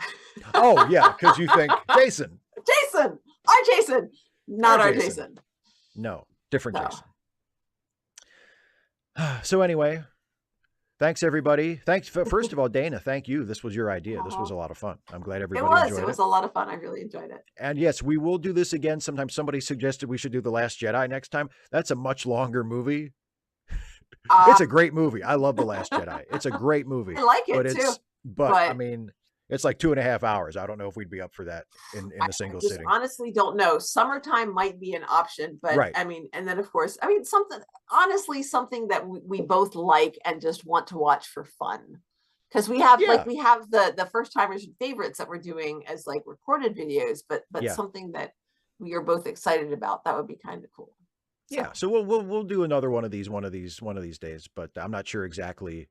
Oh, yeah. Because you think, Jason. Jason, our Jason, not our Jason. No, different So, Jason. So anyway, thanks everybody. Thanks for, first of all, Dana, thank you. This was your idea. This was a lot of fun. I'm glad everybody enjoyed it it. was a lot of fun. I really enjoyed it. And yes, we will do this again sometime. Somebody suggested we should do The Last Jedi next time. That's a much longer movie. It's a great movie. I love The Last Jedi. It's a great movie. I like But it too. I But mean, It's like 2.5 hours. I don't know if we'd be up for that in a I single just sitting. honestly don't know. Summertime might be an option, but Right. I mean, and then of course, I mean, something honestly, something that we both like and just want to watch for fun. Because Yeah. we have the first timers and favorites that we're doing as like recorded videos, but Yeah. something that we are both excited about, that would be kind of cool. So Yeah. So we'll do another one of these one of these days, but I'm not sure exactly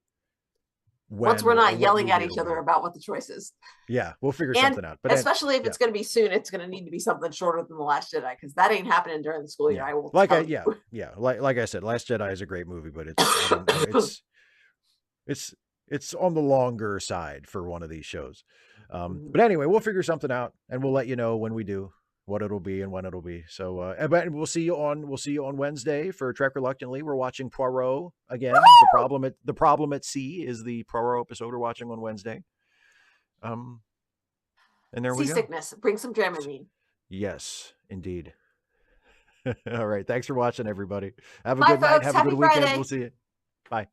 once when we're or not what yelling at movie each it'll other be. about what the choice is. Yeah, we'll figure And something out. But then, especially if yeah, it's going to be soon, it's going to need to be something shorter than The Last Jedi because that ain't happening during the school year. yeah, I will tell you. like I said, Last Jedi is a great movie, but it's I don't know, it's it's on the longer side for one of these shows. But anyway, we'll figure something out, and we'll let you know when we do what it'll be and when it'll be. So, but we'll see you on Wednesday for Trek Reluctantly. We're watching Poirot again. The problem at sea is the Poirot episode we're watching on Wednesday. Um, and there we go. Seasickness. Bring some Dramamine. Yes, indeed. All right. Thanks for watching, everybody. Have a Bye, good night. folks. Have a good Happy weekend. We'll Friday. see you. Bye.